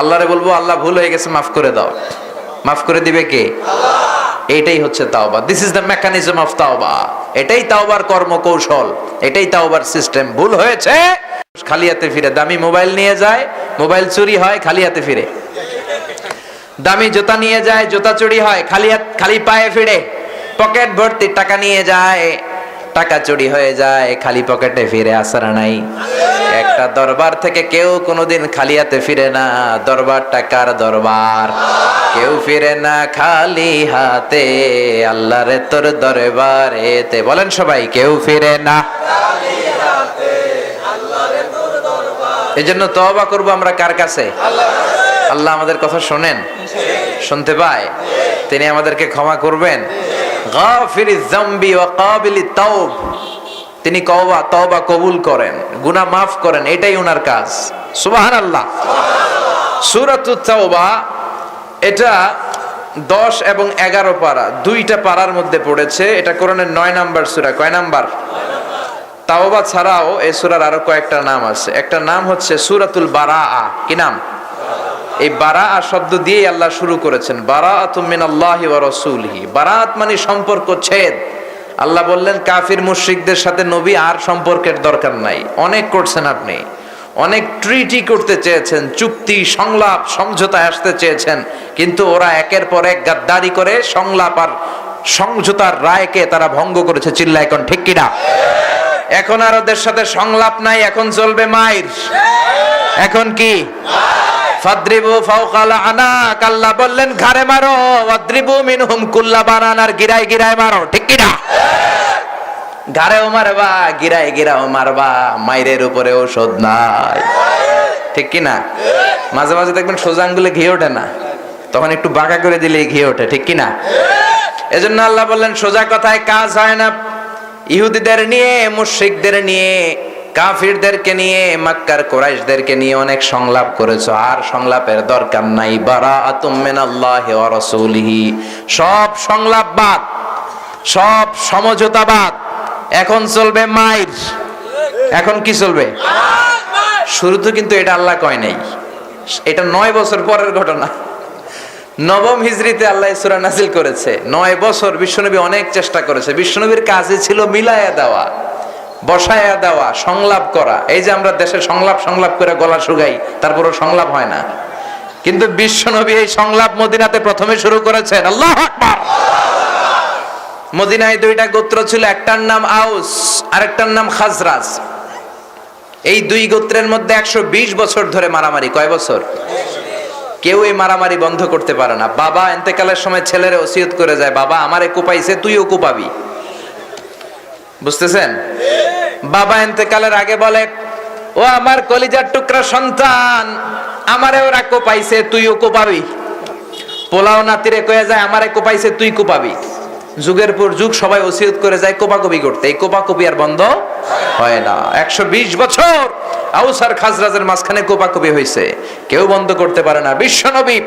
আল্লাহরে বলবো আল্লাহ ভুল হয়ে গেছে, মাফ করে দাও। মাফ করে দিবে কে? আল্লাহ। এইটাই হচ্ছে তাওবা। This is the mechanism of তাওবা। এটাই তাওবার কর্মকৌশল, এটাই তাওবার সিস্টেম। ভুল হয়েছে খালি হাতে ফিরে। দামি মোবাইল নিয়ে যায়, মোবাইল চুরি হয়, খালি হাতে ফিরে। দামি জুতা নিয়ে যায়, জুতা চুরি হয়, খালি পায়ে ফিরে। পকেট ভর্তি টাকা নিয়ে যায়, টাকা চুরি হয়ে যায়, খালি পকেটে ফিরে। আসারা নাই? একটা দরবার থেকে কেউ কোনোদিন খালি হাতে ফিরে না। দরবারটা কার দরবার? কেউ ফিরে না খালি হাতে, আল্লাহরে তোর দরবারেতে। বলেন সবাই, কেউ ফিরে না খালি হাতে, আল্লাহরে তোর দরবারে। এজন্য তওবা করব আমরা কার কাছে? আল্লাহ আমাদের কথা শোনেন, শুনতে পায়, তিনি আমাদেরকে ক্ষমা করবেন। গাফিরিজ যামবি ওয়া কাবিলিত তাওব। তিনি তওবা কবুল করেন, গুনাহ মাফ করেন, এটাই ওনার কাজ। সুবহানাল্লাহ। সূরাতুত তাওবা এটা 10 এবং 11 পারা, 2টা পারার মধ্যে পড়েছে। এটা কোরআনের 9 নাম্বার সূরা। কয় নাম্বার? তাওবা ছাড়াও এই সূরার আরো কয়েকটা নাম আছে। একটা নাম হচ্ছে সূরাতুল বারাআ। কি নাম? এই বারাআ শব্দ দিয়ে আল্লাহ শুরু করেছেন। বারাআতুম মিনাল্লাহি ওয়া রাসূলিহি। বারাআত মানে সম্পর্ক ছেদ। আল্লাহ বললেন কাফির মুশরিকদের সাথে নবী আর সম্পর্কের দরকার নাই। অনেক করছেন আপনি, অনেক ট্রিটি করতে চেয়েছেন, চুক্তি, সংলাপ, সমঝোতায় আসতে চেয়েছেন, কিন্তু ওরা একের পর এক গাদ্দারি করে সংলাপ আর সমঝোতার রায়কে তারা ভঙ্গ করেছে। চিল্লা এখন ঠিক কিনা? এখন আর ওদের সাথে সংলাপ নাই, এখন চলবে মাইর। এখন কি? ফাদরিবু ফাওকাল আনাক। আল্লাহ বললেন ঘাড়ে মারো। ওয়াদরিবু মিনহুম কুল্লা বানান। আর গিরায় গিরায় মারো। ঠিক কিনা? ঘাড়েও মারবা, গিরায় গিরাও মারবা, মাইরের উপরে ঔষধ নাই। ঠিক কিনা? মাঝে মাঝে দেখবেন সোজা আঙ্গুলে ঘি ওঠে না, তখন একটু বাঁকা করে দিলে ঘি ওঠে। ঠিক কিনা? এজন্য আল্লাহ বললেন সোজা কথায় কাজ হয় না। ইহুদিদের নিয়ে, মুশরিকদের নিয়ে, কাফিরদেরকে নিয়ে, মক্কার কুরাইশদেরকে নিয়ে অনেক সংলাপ করেছো, আর সংলাপের দরকার নাই। বারাআতুম মিনাল্লাহি ওয়া রাসূলিহি। সব সংলাপ বাদ, সব সমঝোতা বাদ। এখন চলবে মাইর। এখন কি চলবে? শুরুতে কিন্তু এটা আল্লাহ কয় নাই, এটা 9 বছর পরের ঘটনা। 9ম হিজরিতে আল্লাহ সূরা নাযিল করেছে। 9 বছর বিশ্বনবী অনেক চেষ্টা করেছে। বিশ্বনবীর কাজে ছিল মিলায়া দেওয়া, বসায়া দেওয়া, সংলাপ করা। এই যে আমরা দেশে সংলাপ করে গলা শুকাই, তারপরও সংলাপ হয় না। কিন্তু বিশ্বনবী এই সংলাপ মদিনাতে প্রথমে শুরু করেছেন। আল্লাহু আকবার। মদিনায় দুইটা গোত্র ছিল, একটার নাম আউস আরেকটার নাম খাজরাজ। এই দুই গোত্রের মধ্যে 120 বছর ধরে মারামারি। কয় বছর? কেউ এই মারামারি বন্ধ করতে পারে না। বাবা ইন্তেকালের সময় ছেলেরে ওসিয়ত করে যায়, বাবা আমারে কোপাইছে, তুইও কোপাবি। বুঝতেছেন? বাবা ইন্তেকালের আগে বলে, ও আমার কলিজার টুকরা সন্তান, আমারে ওরা কোপাইছে, তুইও কোপাবি। পোলাও নাতিরে কয়ে যায়, আমারে কোপাইছে, তুই কোপাবি। যুগের পর যুগ সবাই ওসিয়ত করে যায় কোপাকুপি করতে। এই কোপাকুপি আর বন্ধ হয় না। 120 বছর আউস আর খাজরাজের মাঝখানে কোপাকুপি হয়েছে, কেউ বন্ধ করতে পারে না। বিশ্বনবী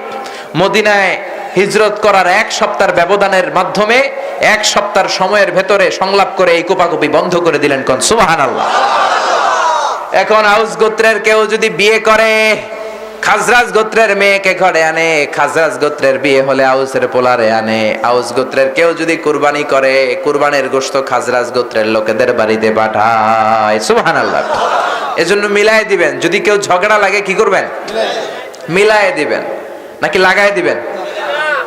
মদিনায় হিজরত করার 1 সপ্তাহের ব্যবধানের মাধ্যমে 1 সপ্তাহের সময়ের ভেতরে সংলাপ করে এই কোপাকুপি বন্ধ করে দিলেন। কোন সুবহানাল্লাহ। এখন আউস গোত্রের কেউ যদি বিয়ে করে, খাজরাজ গোত্রের মেয়েকে ঘরে আনে, খাজরাজ গোত্রের বিয়ে হলে আউসের পোলারে আনে। আউস গোত্রের কেউ যদি কুরবানি করে, কুরবানির গোশত খাজরাজ গোত্রের লোকেদের বাড়িতে পাঠায়। সুবহানাল্লাহ। এজন্য মিলাই দিবেন। যদি কেউ ঝগড়া লাগে কি করবেন? মিলাই দিবেন। নাকি লাগাই দিবেন?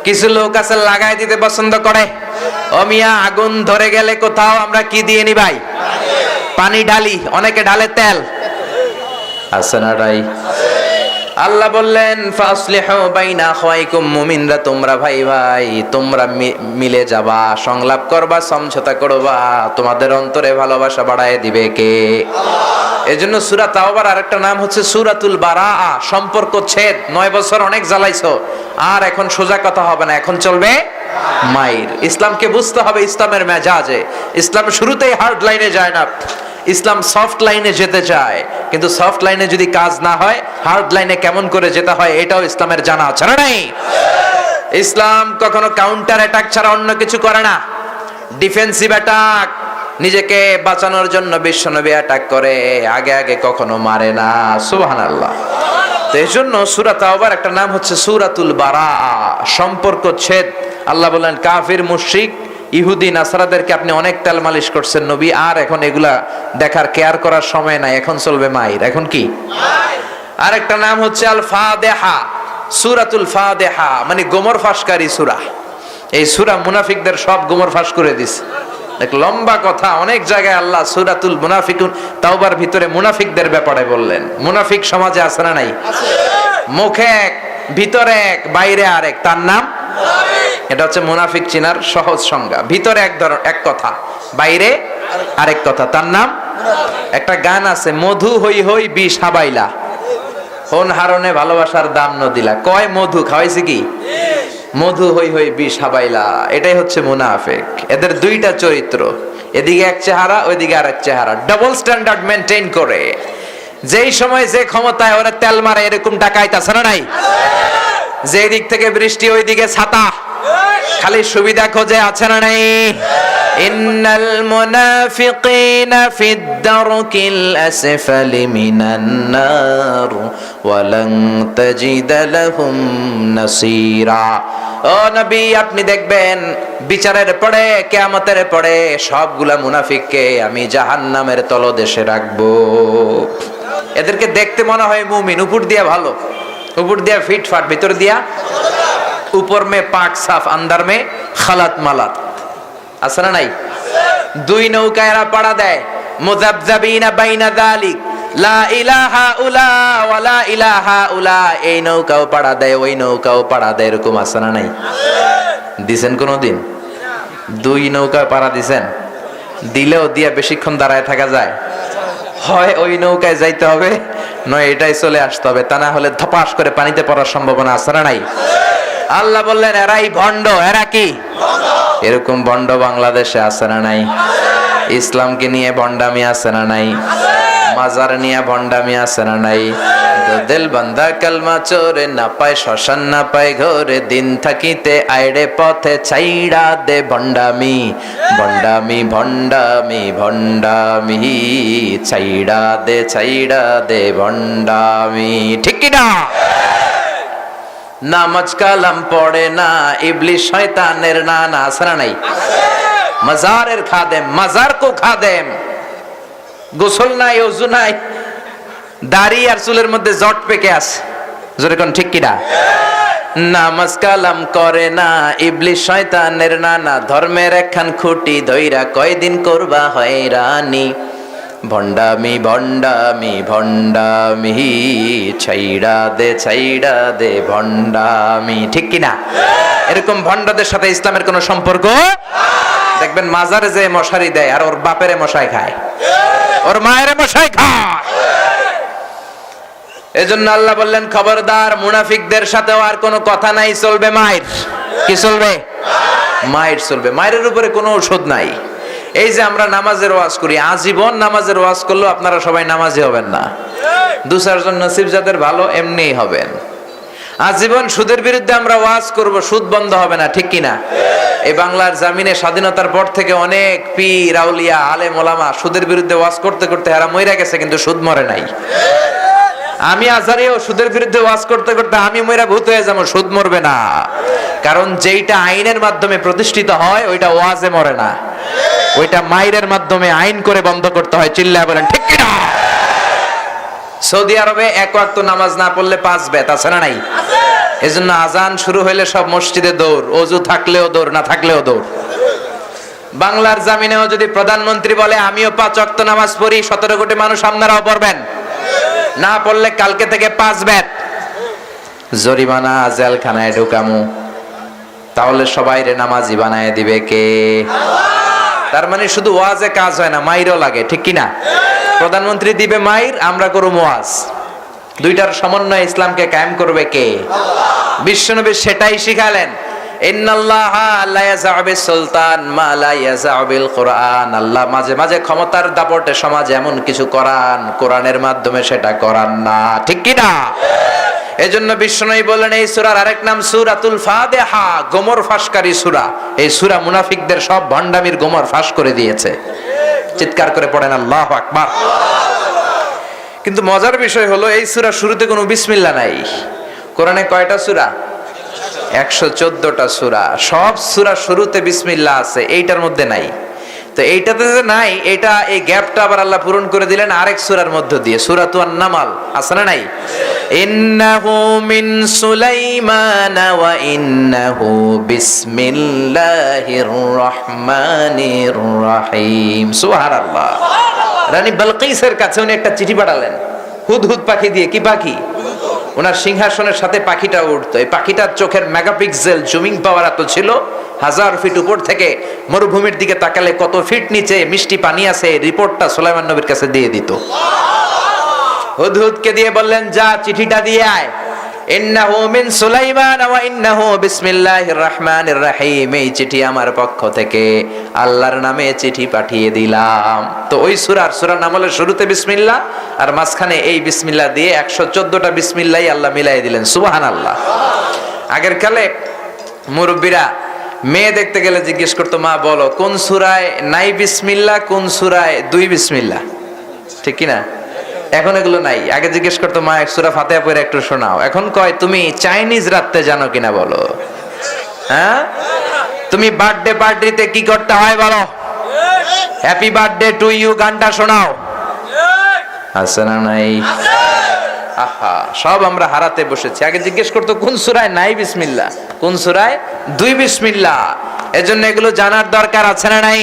কিছু লোক আছে লাগাই দিতে পছন্দ করে। ও মিয়া, আগুন ধরে গেলে কোথাও আমরা কি দিয়ে নিবাই? পানি ঢালি, অনেকে ঢালে তেল। আছে না ভাই? আল্লাহ বললেন, ফাসলিহু বাইনা আখাওয়াইকুম, মুমিনরা তোমরা ভাই ভাই, তোমরা মিলে যাবা, সংলাপ করবা, সমঝোতা করবা, তোমাদের অন্তরে ভালোবাসা বাড়ায় দিবে কে? এজন্য সূরা তাওবার আরেকটা নাম হচ্ছে সূরাতুল বারাআ, সম্পর্ক ছেদ। 9 বছর অনেক জ্বালাইছো, আর এখন সোজা কথা হবে না, এখন চলবে মাইর। ইসলামকে বুঝতে হবে ইসলামের মেজাজে। ইসলাম শুরুতেই হার্ড লাইনে যায় না, ইসলাম সফট লাইনে যেতে চায়। কিন্তু সফট লাইনে যদি কাজ না হয়, হার্ড লাইনে কেমন করে যেতে হয় এটাও ইসলামের জানা আছে না নাই? ইসলাম কখনো কাউন্টার অ্যাটাক ছাড়া অন্য কিছু করে না। ডিফেন্সিভ অ্যাটাক, নিজেকে বাঁচানোর জন্য বিশ্বনবী অ্যাটাক করে, আগে আগে কখনো মারে না। সুবহানাল্লাহ। তো এই জন্য সূরা তাওবার একটা নাম হচ্ছে সূরাতুল বারাআ, সম্পর্ক ছেদ। আল্লাহ বলেন, কাফির মুশরিক ইহুদি নাসারাদেরকে আপনি অনেক তেল মালিশ করছেন নবী, আর এখন এগুলা দেখার কেয়ার করার সময় নাই, এখন চলবে মাইর। এখন কি? আরেকটা নাম হচ্ছে আল ফাদেহা, সূরাতুল ফাদেহা, মানে গোমর ফাঁসকারী সূরা। এই সূরা মুনাফিকদের সব গোমর ফাঁস করে দিছে। এক লম্বা কথা, অনেক জায়গায় আল্লাহ সূরাতুল মুনাফিকুন তাওবার ভিতরে মুনাফিকদের ব্যাপারে বললেন। মুনাফিক সমাজে আছে না নাই? মুখে এক, ভিতরে এক, বাইরে আরেক, তার নাম এটা হচ্ছে মুনাফিক চিনার সহজ সংজ্ঞা। ভিতরে এক কথা, বাইরে আরেক কথা, তার নাম। একটা গান আছে, মধু হই হই বিষ হাবাইলা, হন হারনে ভালোবাসার দাম নদিলা। কয় মধু খাওয়াইছে কি? মধু হই হই বিষ হাবাইলা। এটাই হচ্ছে মুনাফিক। এদের দুইটা চরিত্র, এদিকে এক চেহারা, ওইদিকে আরেক চেহারা, ডাবল স্ট্যান্ডার্ড মেনটেন করে। যেই সময় যে ক্ষমতায় ওরা তেল মারে, এরকম ডাকাইতাছে না নাই? যে দিক থেকে বৃষ্টি ওই দিকে ছাতা, খালি সুবিধা খোঁজে, আছে না নাই? ইন্নাল মুনাফিকিনা ফিদ দারকিল আসফালি মিনান নার ওয়া লান তাজিদা লাহুম নাসীরা। ও নবী, আপনি দেখবেন বিচারের পরে, কিয়ামতের পরে সবগুলা মুনাফিককে আমি জাহান্নামের তলদেশে রাখবো। এদেরকে দেখতে মনে হয় মুমিন, উপর দিয়া ভালো, উপর দিয়া ফিটফাট, ভিতর দিয়া উপর মে পাক সাফ, আন্দার মে খালাত মালাত। আছে না নাই? দুই নৌকা এরা পাড়া দেয়, মুযাবযাবিনা বাইনা যালিক, লা ইলাহা উলা ওয়া লা ইলাহা উলা। এই নৌকাও পাড়া দেয়, ওই নৌকাও পাড়া দেয়, এরকম আছে না নাই? দিছেন কোনদিন? দুই নৌকা পাড়া দিছেন? দিলেও দিয়া বেশিক্ষণ দাঁড়ায় থাকা যায়? হয় ওই নৌকায় যাইতে হবে, নয় এটাই চলে আসতে হবে, তা না হলে ধপাস করে পানিতে পড়ার সম্ভাবনা আছে না নাই? আল্লাহ বললেন, এরাই ভণ্ড। এরা কি? এরকম ভণ্ড বাংলাদেশে আছে না নাই? ইসলামকে নিয়ে ভণ্ডামি আছে না নাই? মাজার নিয়ে ভণ্ডামি আছে না নাই? দিল বান্দা কালমা চোরে, না পায় শ্মশান না পায় ঘরে, দিন থাকিতে আইড়ে পথে ছাইড়া দে ভণ্ডামি, ভণ্ডামি ভণ্ডামি ভণ্ডামি, ছাইড়া দে ভণ্ডামি। ঠিক কি না? নামাজ কালাম পড়ে না, ইবলিশ শয়তানের নানা, আছে না নাই? মাজারের খাদেম, মাজার কো খাদেম, গোসল নাই, ওযু নাই, দাড়ি আর চুলের মধ্যে জট পেকে আছে। জোরে কোন ঠিক কিনা? নামাজ কালাম করে না, ইবলিস শয়তানের নানা, ধর্মের একখান খুঁটি ধইরা কয়দিন করবা হয়রানি। ভণ্ডামি ভণ্ডামি ভণ্ডামি, ছাইড়া দে ভণ্ডামি, ঠিক কিনা? এরকম ভণ্ডদের সাথে ইসলামের কোনো সম্পর্ক? দেখবেন মাজারে যে মশারি দেয় আর ওর বাপেরে মশাই খায়, ওর মায়ের মশাই খায়। এজন্য আল্লাহ বললেন খবরদার, মুনাফিকদের সাথেও আর কোনো কথা নাই, চলবে মায়ের। কি চলবে? মায়ের চলবে। মায়ের উপরে কোনো ঔষধ নাই। এই যে আমরা নামাজের ওয়াজ করি, আজীবন নামাজের ওয়াজ করলেও আপনারা সবাই নামাজি হবেন না। দু চারজন নসিব যাদের ভালো এমনিই হবেন। আজীবন সুদের বিরুদ্ধে আমরা ওয়াজ করব, সুদ বন্ধ হবে না, ঠিক কিনা? এই বাংলার জামিনে স্বাধীনতার পর থেকে অনেক পীর আউলিয়া আলেম ওলামা সুদের বিরুদ্ধে ওয়াজ করতে করতে এরা মইরা গেছে, কিন্তু সুদ মরে নাই। আমি আজারিও সুদের বিরুদ্ধে ওয়াজ করতে করতে আমি মইরা ভূত হয়ে যাবো, সুদ মরবে না। কারণ যেইটা আইনের মাধ্যমে প্রতিষ্ঠিত হয় ওইটা ওয়াজে মরে না, ওইটা মাইরের মাধ্যমে আইন করে বন্ধ করতে হয়। চিল্লায় বলেন ঠিক কিনা? সৌদি আরবে এক ওয়াক্ত নামাজ না পড়লে 5 বেত আছে না নাই? এজন্য আজান শুরু হইলে সব মসজিদে দৌড়, ওযু থাকলেও দৌড়, না থাকলেও দৌড়। বাংলার জামিনেও যদি প্রধানমন্ত্রী বলে আমিও 5 ওয়াক্ত নামাজ পড়ি, 17 কোটি মানুষ আপনারাও পড়বেন, না পড়লে কালকে থেকে 5 বেত জরিমানা, জেলখানায় ঢুকামু, তাহলে সবাই রে নামাজি বানায় দিবে কে? তার মানে শুধু ওয়াজে কাজ হয় না, মাইরও লাগে, ঠিক কিনা? প্রধানমন্ত্রী দিবে মাইর, আমরা করব ওয়াজ, দুইটার সমন্বয়ে ইসলামকে কায়েম করবে কে? বিশ্বনবী সেটাই শিখালেন। ইন্নাল্লাহা লা ইয়াযআউ বিস-সুলতান মা লা ইয়াযআউ বিল-কুরআন। আল্লাহ মাঝে মাঝে ক্ষমতার দাপটে সমাজে এমন কিছু করান, কোরআনের মাধ্যমে সেটা করান না, ঠিক কিনা? এজন্য বিশ্বনবী বলেন এই সূরার আরেক নাম সূরাতুল ফাতিহা, গোমর ফাঁসকারী সূরা। এই সূরা মুনাফিকদের সব ভণ্ডামির গোমর ফাঁস করে দিয়েছে। চিৎকার করে পড়েন আল্লাহু আকবার। কিন্তু মজার বিষয় হলো এই সূরা শুরুতে কোনো বিসমিল্লাহ নাই। কোরআনে কয়টা সূরা? 114টা সূরা। সব সূরা শুরুতে বিসমিল্লাহ আছে, এইটার মধ্যে নাই। তো এইটাতে যে নাই, এটা এই গ্যাপটা আবার আল্লাহ পূরণ করে দিলেন আরেক সূরার মধ্য দিয়ে, সূরাতুন নামাল। আছে না নাই? ইন্নাহু মিন সুলাইমান ওয়া ইন্নাহু বিসমিল্লাহির রহমানির রহিম। সুবহানাল্লাহ। রানী বালকিসের কাছে উনি একটা চিঠি পাঠালেন হুদহুদ পাখি দিয়ে। কি পাখি? ওনার সিংহাসনের সাথে পাখিটা উঠতো। এই পাখিটার চোখের মেগাপিক্সেল জুমিং পাওয়ার এত ছিল, 1000 ফিট উপর থেকে মরুভূমির দিকে তাকালে কত ফিট নিচে মিষ্টি পানি আছে, রিপোর্টটা সুলাইমান নবীর কাছে দিয়ে দিত। হুদহুদকে দিয়ে বললেন যা চিঠিটা দিয়ে আয়। ইন্নাহু মিন সুলাইমান ওয়া ইন্নাহু বিসমিল্লাহির রহমানির রহিম। এই চিঠি আমার পক্ষ থেকে, আল্লাহর নামে চিঠি পাঠিয়ে দিলাম। তো ওই সূরার নাম হলো শুরুতে বিসমিল্লাহ, আর মাঝখানে এই বিসমিল্লাহ দিয়ে 114টা বিসমিল্লাহই আল্লাহ মিলাই দিলেন। সুবহানাল্লাহ। আগের কালে মুরব্বীরা মেয়ে দেখতে গেলে জিজ্ঞেস করতো, মা বলো কোন সূরায় নাই বিসমিল্লাহ, কোন সূরায় 2 বিসমিল্লাহ, ঠিক কি না? এখন এগুলো নাই। আগে জিজ্ঞেস করতো, মা সূরা ফাতিহা পড়ে একটু শোনাও। এখন কয় তুমি চাইনিজ রাখতে জানো কিনা বলো? হ্যাঁ, তুমি বার্থডে পার্টিতে কি করতে হয় বলো? হ্যাপি বার্থডে টু ইউ গানটা শোনাও। আছে না নাই? আহা, সব আমরা হারাতে বসেছি। আগে জিজ্ঞেস করতো কোন সূরায় নাই বিসমিল্লাহ, কোন সূরায় 2 বিসমিল্লাহ। এজন্য এগুলো জানার দরকার আছে না নাই?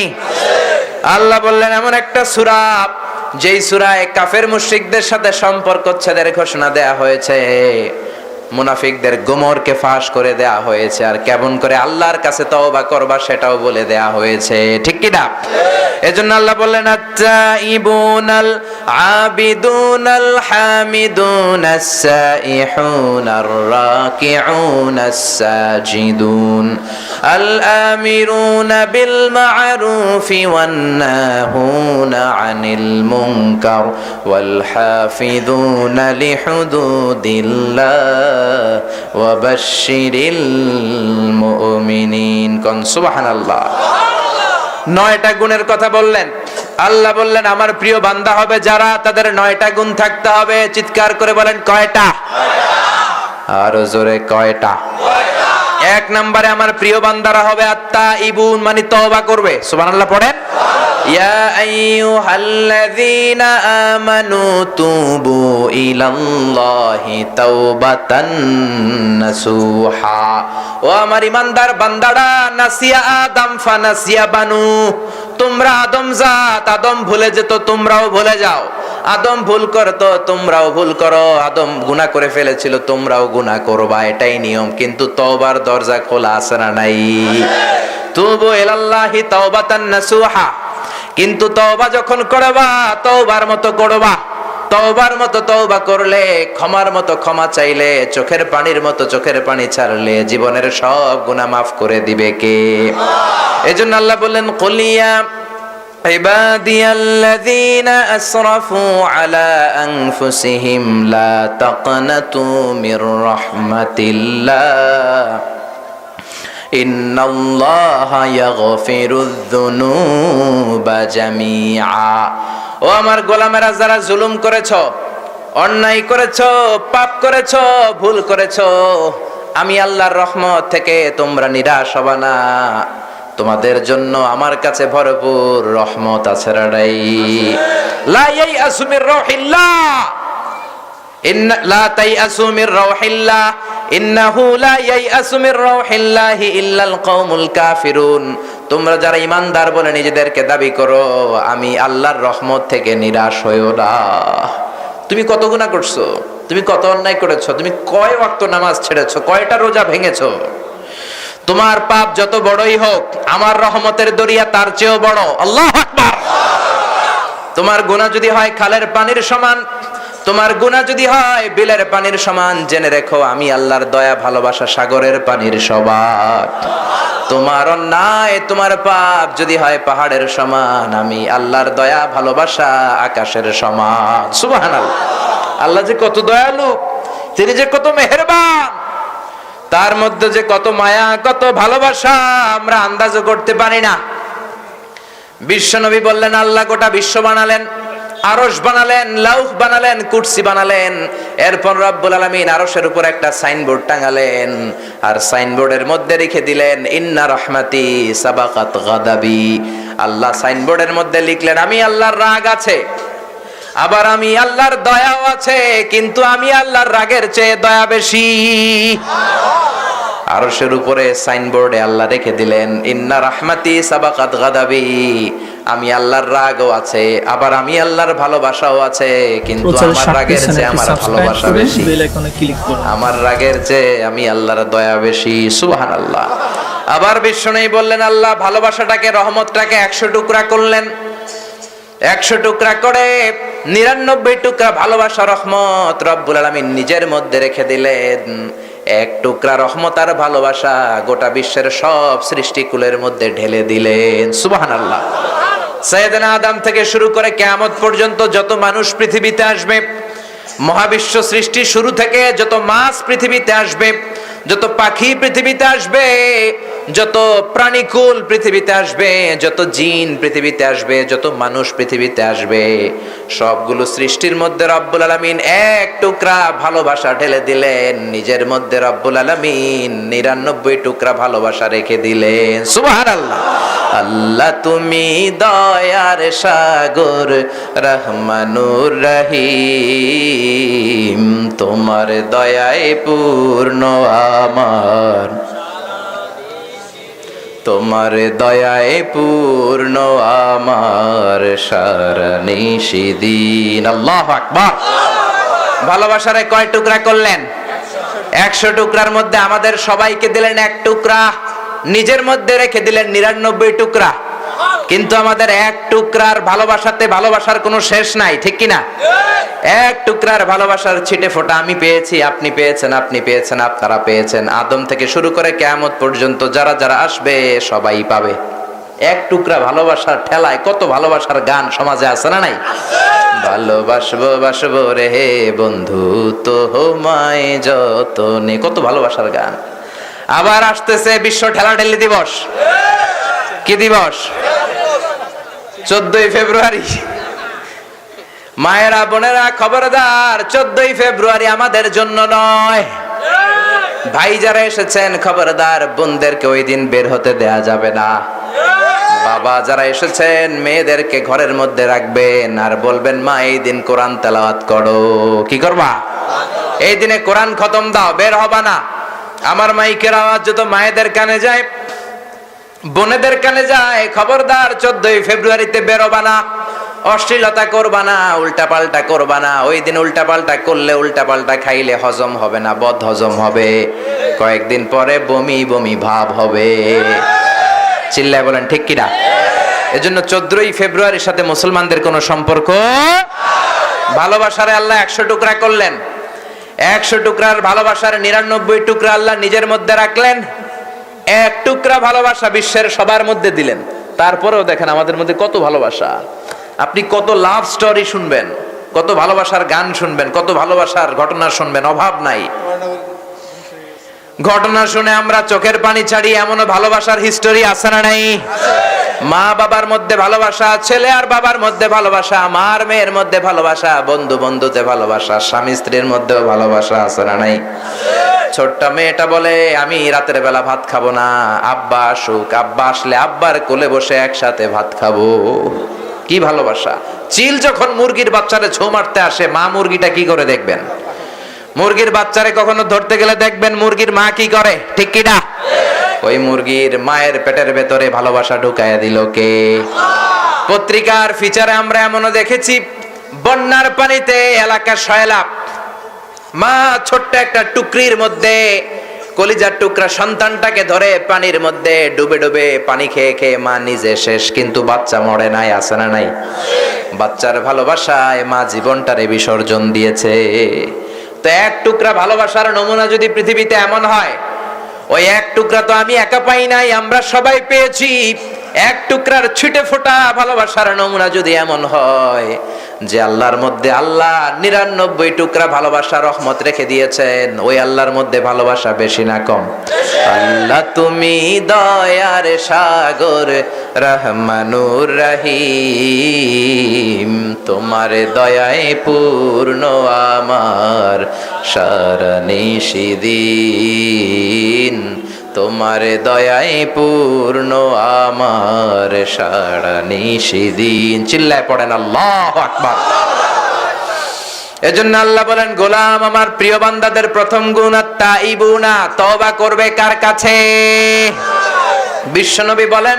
আল্লাহ বললেন এমন একটা সূরা যেই সূরায় কাফের মুশরিকদের সাথে সম্পর্ক ছেদের ঘোষণা দেয়া হয়েছে, মুনাফিকদের গোমরকে ফাঁস করে দেয়া হয়েছে, আর কেমন করে আল্লাহর কাছে তওবা করবা সেটাও বলে দেয়া হয়েছে, ঠিক কি না? এজন্য আল্লাহ বললেন আত-তাইবুনাল আবিদুনাল হামিদুনাস সাইহুনার রাকিউনাস সাজিদুন আল আমিরুনা বিল মা'রুফি ওয়ান নাহুনা আনিল মুনকার ওয়াল হাফিযুনা লিহুদুদিল্লাহ ওয়া বাশশিরিল মুমিনিন। কোন সুবহানাল্লাহ। 9টা গুণের কথা বললেন। আল্লাহ বললেন আমার প্রিয় বান্দা হবে যারা, তাদের 9টা গুণ থাকতে হবে। চিৎকার করে বলেন কয়টা? আরো জোরে কয়টা? এক নম্বরে আমার প্রিয় বান্দারা হবে আত্তাইবুন, মানে তওবা করবে। সুবহানাল্লাহ পড়েন। ইয়া আইয়ুহাল্লাযীনা আমানু তুবু ইলাল্লাহি তাওবাতান নাসুহা। ও আমার ইমানদার বান্দারা, নাসিয়া আদম ফানাসিয়া বানু, তোমরা আদম জাত, আদম ভুলে যেত তোমরাও ভুলে যাও। আদম ভুল করতো তোমরাও ভুল করো। আদম গুনাহ করে ফেলেছিল তোমরাও গুনাহ করবা, এটাই নিয়ম। কিন্তু তওবার দরজা খোলা আছে না নাই? তুবু ইলাল্লাহি তাওবাতান নাসুহা। কিন্তু তওবা যখন করবা, তওবার মতো করবা। তওবার মতো তওবা করলে, ক্ষমার মতো ক্ষমা চাইলে, চোখের পানির মতো চোখের পানি ছাড়লে জীবনের সব গুনাহ মাফ করে দিবে কে? এজন্য আল্লাহ বললেন, কুলিয়া ইবাদিয়াল্লাযীনা আসরাফু আলা আনফুসিহিম লা তাকনাতু মির রাহমাতিল্লাহ ইন্নাল্লাহা ইয়াগফিরুয যুনুবা জামিআ। ও আমার গোলামেরা, যারা জুলুম করেছো, অন্যায় করেছো, পাপ করেছো, ভুল করেছো, আমি আল্লাহর রহমত থেকে তোমরা নিরাশ হবা না। তোমাদের জন্য আমার কাছে ভরপুর রহমত আছে রাই। লা ইয়াইআসু মির রাহিল্লাহ, লা তাইআসু মির রাহিল্লাহ ইন্নাহু লা ইয়াইআসু মির রাহিল্লাহি ইল্লাল কওমুল কাফিরুন। তোমরা যারা ইমানদার বলে নিজেদেরকে দাবি করো, আমি আল্লাহর রহমত থেকে নিরাশ হইও না। তুমি কত গুনাহ করছো, তুমি কত অন্যায় করেছো, তুমি কয় ওয়াক্ত নামাজ ছেড়েছো, কয়টা রোজা ভেঙেছো, তোমার পাপ যত বড়ই হোক আমার রহমতের দরিয়া তার চেয়েও বড়। আল্লাহু আকবার। তোমার গুনাহ যদি হয় খালের পানির সমান, তোমার গুনাহ যদি হয় বিলের পানির সমান, জেনে রেখো আমি আল্লাহর দয়া ভালোবাসা সাগরের পানির সমান। তোমার অন্যায়, তোমার পাপ যদি হয় পাহাড়ের সমান, আমি আল্লাহর দয়া ভালোবাসা আকাশের সমান। সুবহানাল্লাহ। আল্লাহ যে কত দয়ালু, তিনি যে কত মেহেরবান, তার মধ্যে যে কত মায়া, কত ভালোবাসা আমরা আন্দাজও করতে পারি না। বিশ্বনবী বললেন, আল্লাহ গোটা বিশ্ব বানালেন, আরশ বানালেন, লাউহ বানালেন, কুরসি বানালেন। এরপর রব্বুল আলামিন আরশের উপর একটা সাইনবোর্ড টাঙালেন, আর সাইনবোর্ডের মধ্যে লিখে দিলেন, ইন্না রাহমাতি সাবাকাত গাদাবি। আল্লাহ সাইনবোর্ডের মধ্যে লিখলেন, আমি আল্লাহর রাগ আছে, আবার আমি আল্লাহর দয়াও আছে, কিন্তু আমি আল্লাহর রাগের চেয়ে দয়া বেশি। আরশের উপরে সাইনবোর্ডে আল্লাহ রেখে দিলেন, ইন্না রাহমাতি সাবাকাত গাদাবি, আমি আল্লাহর রাগও আছে, আবার আমি আল্লাহর ভালোবাসাও আছে, কিন্তু আমার রাগের চেয়ে আমার ভালোবাসা বেশি। আমার রাগের চেয়ে আমি আল্লাহর দয়া বেশি। সুবহানাল্লাহ। আবার বিষ্ণু বললেন, আল্লাহ ভালোবাসাটাকে, রহমতটাকে 100 টুকরা করলেন। 100 টুকরা করে 99 টুকরা ভালোবাসা রহমত রব্বুল আলামিন নিজের মধ্যে রেখে দিলেন। 1 টুকরা রহমত আর ভালোবাসা গোটা বিশ্বের সব সৃষ্টিকুলের মধ্যে ঢেলে দিলেন। সুবহানাল্লাহ। সাইয়েদনা আদম থেকে শুরু করে কিয়ামত পর্যন্ত যত মানুষ পৃথিবীতে আসবে, মহাবিশ্ব সৃষ্টি শুরু থেকে যত মাছ পৃথিবীতে আসবে, যত পাখি পৃথিবীতে আসবে, যত প্রাণীকুল পৃথিবীতে আসবে, যত জিন পৃথিবীতে আসবে, যত মানুষ পৃথিবীতে আসবে, সবগুলো সৃষ্টির মধ্যে রব্বুল আলামিন 1 টুকরা ভালোবাসা ঢেলে দিলেন। নিজের মধ্যে রব্বুল আলামিন 99 টুকরা ভালোবাসা রেখে দিলেন। সুবহানাল্লাহ। আল্লাহ তুমি দয়ার সাগর, রহমানুর রহিম, তোমার দয়ায় পূর্ণ আমার, তোমার দয়ায় পূর্ণ আমার সারা নিশিদিন। আল্লাহু আকবার। ভালোবাসারে কয় টুকরা করলেন? 100 টুকরার মধ্যে আমাদের সবাইকে দিলেন 1 টুকরা, নিজের মধ্যে রেখে দিলেন 99 টুকরা। কিন্তু আমাদের 1 টুকরার ভালোবাসাতে ভালোবাসার কোনো শেষ নাই, ঠিক কিনা? 1 টুকরার ভালোবাসার ছিটে ফোঁটা আমি পেয়েছি, আপনি পেয়েছেন, আপনি পেয়েছেন, আপনারা পেয়েছেন। আদম থেকে শুরু করে কিয়ামত পর্যন্ত যারা যারা আসবে সবাই পাবে। 1 টুকরা ভালোবাসার ঠেলায় কত ভালোবাসার গান সমাজে আছে না নাই? ভালোবাসবো বাসবো রে হে বন্ধু তোমায় যতনে, কত ভালোবাসার গান। আবার আসতেছে বিশ্ব ঠেলাঠেলি দিবস। কি দিবস? 14ই ফেব্রুয়ারি। মায়েরা বোনেরা খবরদার, 14ই ফেব্রুয়ারি আমাদের জন্য নয়, ভাই যারা এসেছেন খবরদার বোনদেরকে ওই দিন বের হতে দেয়া যাবে না। বাবা যারা এসেছেন মেয়েদেরকে ঘরের মধ্যে রাখবেন আর বলবেন মা এই দিন কোরআন তেলাওয়াত করো। কি করবা? এই দিনে কোরআন খতম দাও, বের হবা না। আমার মাইকের আওয়াজ যত মায়েদের কানে যায়, বোনেদের কানে যায়, খবরদার 14ই ফেব্রুয়ারিতে বের হবা না, অশ্লীলতা করবা না, উল্টাপাল্টা করবা না। ওই দিন উল্টাপাল্টা করলে, উল্টাপাল্টা খাইলে হজম হবে না, বদ হজম হবে, কয়েকদিন পরে বমি বমি ভাব হবে। চিল্লায় বলেন ঠিক কিনা? এজন্য 14ই ফেব্রুয়ারির সাথে মুসলমানদের কোনো সম্পর্ক। ভালোবাসারে আল্লাহ 100 টুকরা করলেন, 100 টুকরার ভালোবাসার 99 টুকরা আল্লাহ নিজের মধ্যে রাখলেন, 1 টুকরা ভালোবাসা বিশ্বের সবার মধ্যে দিলেন। তারপরেও দেখেন আমাদের মধ্যে কত ভালোবাসা। আপনি কত লাভ স্টোরি শুনবেন, কত ভালোবাসার গান শুনবেন, কত ভালোবাসার ঘটনা শুনবেন, অভাব নাই। ঘটনা শুনে আমরা চোখের পানি ছাড়ি, এমনও ভালোবাসার হিস্টোরি আছে না নাই? মা বাবার মধ্যে ভালোবাসা, ছেলে আর বাবার মধ্যে ভালোবাসা, মার মেয়ের মধ্যে ভালোবাসা, বন্ধু বন্ধুতে ভালোবাসা, স্বামী স্ত্রীর মধ্যেও ভালোবাসা আছে না নাই? ছোট্ট মেয়েটা বলে আমি রাতের বেলা ভাত খাবো না, আব্বা আসুক, আব্বা আসলে আব্বার কোলে বসে একসাথে ভাত খাবো। কি ভালোবাসা! চিল যখন মুরগির বাচ্চারে ছো মারতে আসে, মা মুরগিটা কি করে দেখবেন? মুরগির বাচ্চারে কখনো ধরতে গেলে দেখবেন মুরগির মা কি করে, ঠিক কি না? ওই মুরগির মায়ের পেটের ভেতরে ভালোবাসা ঢুকায়া দিল কে? পত্রিকার ফিচারে আমরা এমনও দেখেছি, বন্যার পানিতে এলাকা সয়লাভ, মা ছোট্ট একটা টুকরির মধ্যে কলিজার টুকরা সন্তানটাকে ধরে পানির মধ্যে ডুবে ডুবে পানি খেয়ে খেয়ে মা নিজে শেষ, কিন্তু বাচ্চা মরে নাই, আছে না নাই? বাচ্চার ভালোবাসায় মা জীবনটারে বিসর্জন দিয়েছে। তো 1 টুকরা ভালোবাসার নমুনা যদি পৃথিবীতে এমন হয়, ওই 1 টুকরা তো আমি একা পাই নাই, আমরা সবাই পেয়েছি। 1 টুকরার ছিটে ফোটা ভালোবাসার নমুনা যদি এমন হয় যে আল্লাহর মধ্যে আল্লাহ 99 টুকরা ভালোবাসার রহমত রেখে দিয়েছেন, ওই আল্লাহর মধ্যে ভালোবাসা বেশি না কম? আল্লাহ তুমি দয়ার সাগর রহমানুর রহিম, তোমার দয়ায় পূর্ণ আমার সারা নিশিদিন, তোমার দয়ায় পূর্ণ আমার সারা নিশিদিন। চিল্লায় পড়েন আল্লাহু আকবার। এজন্য আল্লাহ বলেন, গোলাম আমার প্রিয় বান্দাদের প্রথম গুণ আত-তাইবুনা, তওবা করবে কার কাছে? বিশ্বনবী বলেন,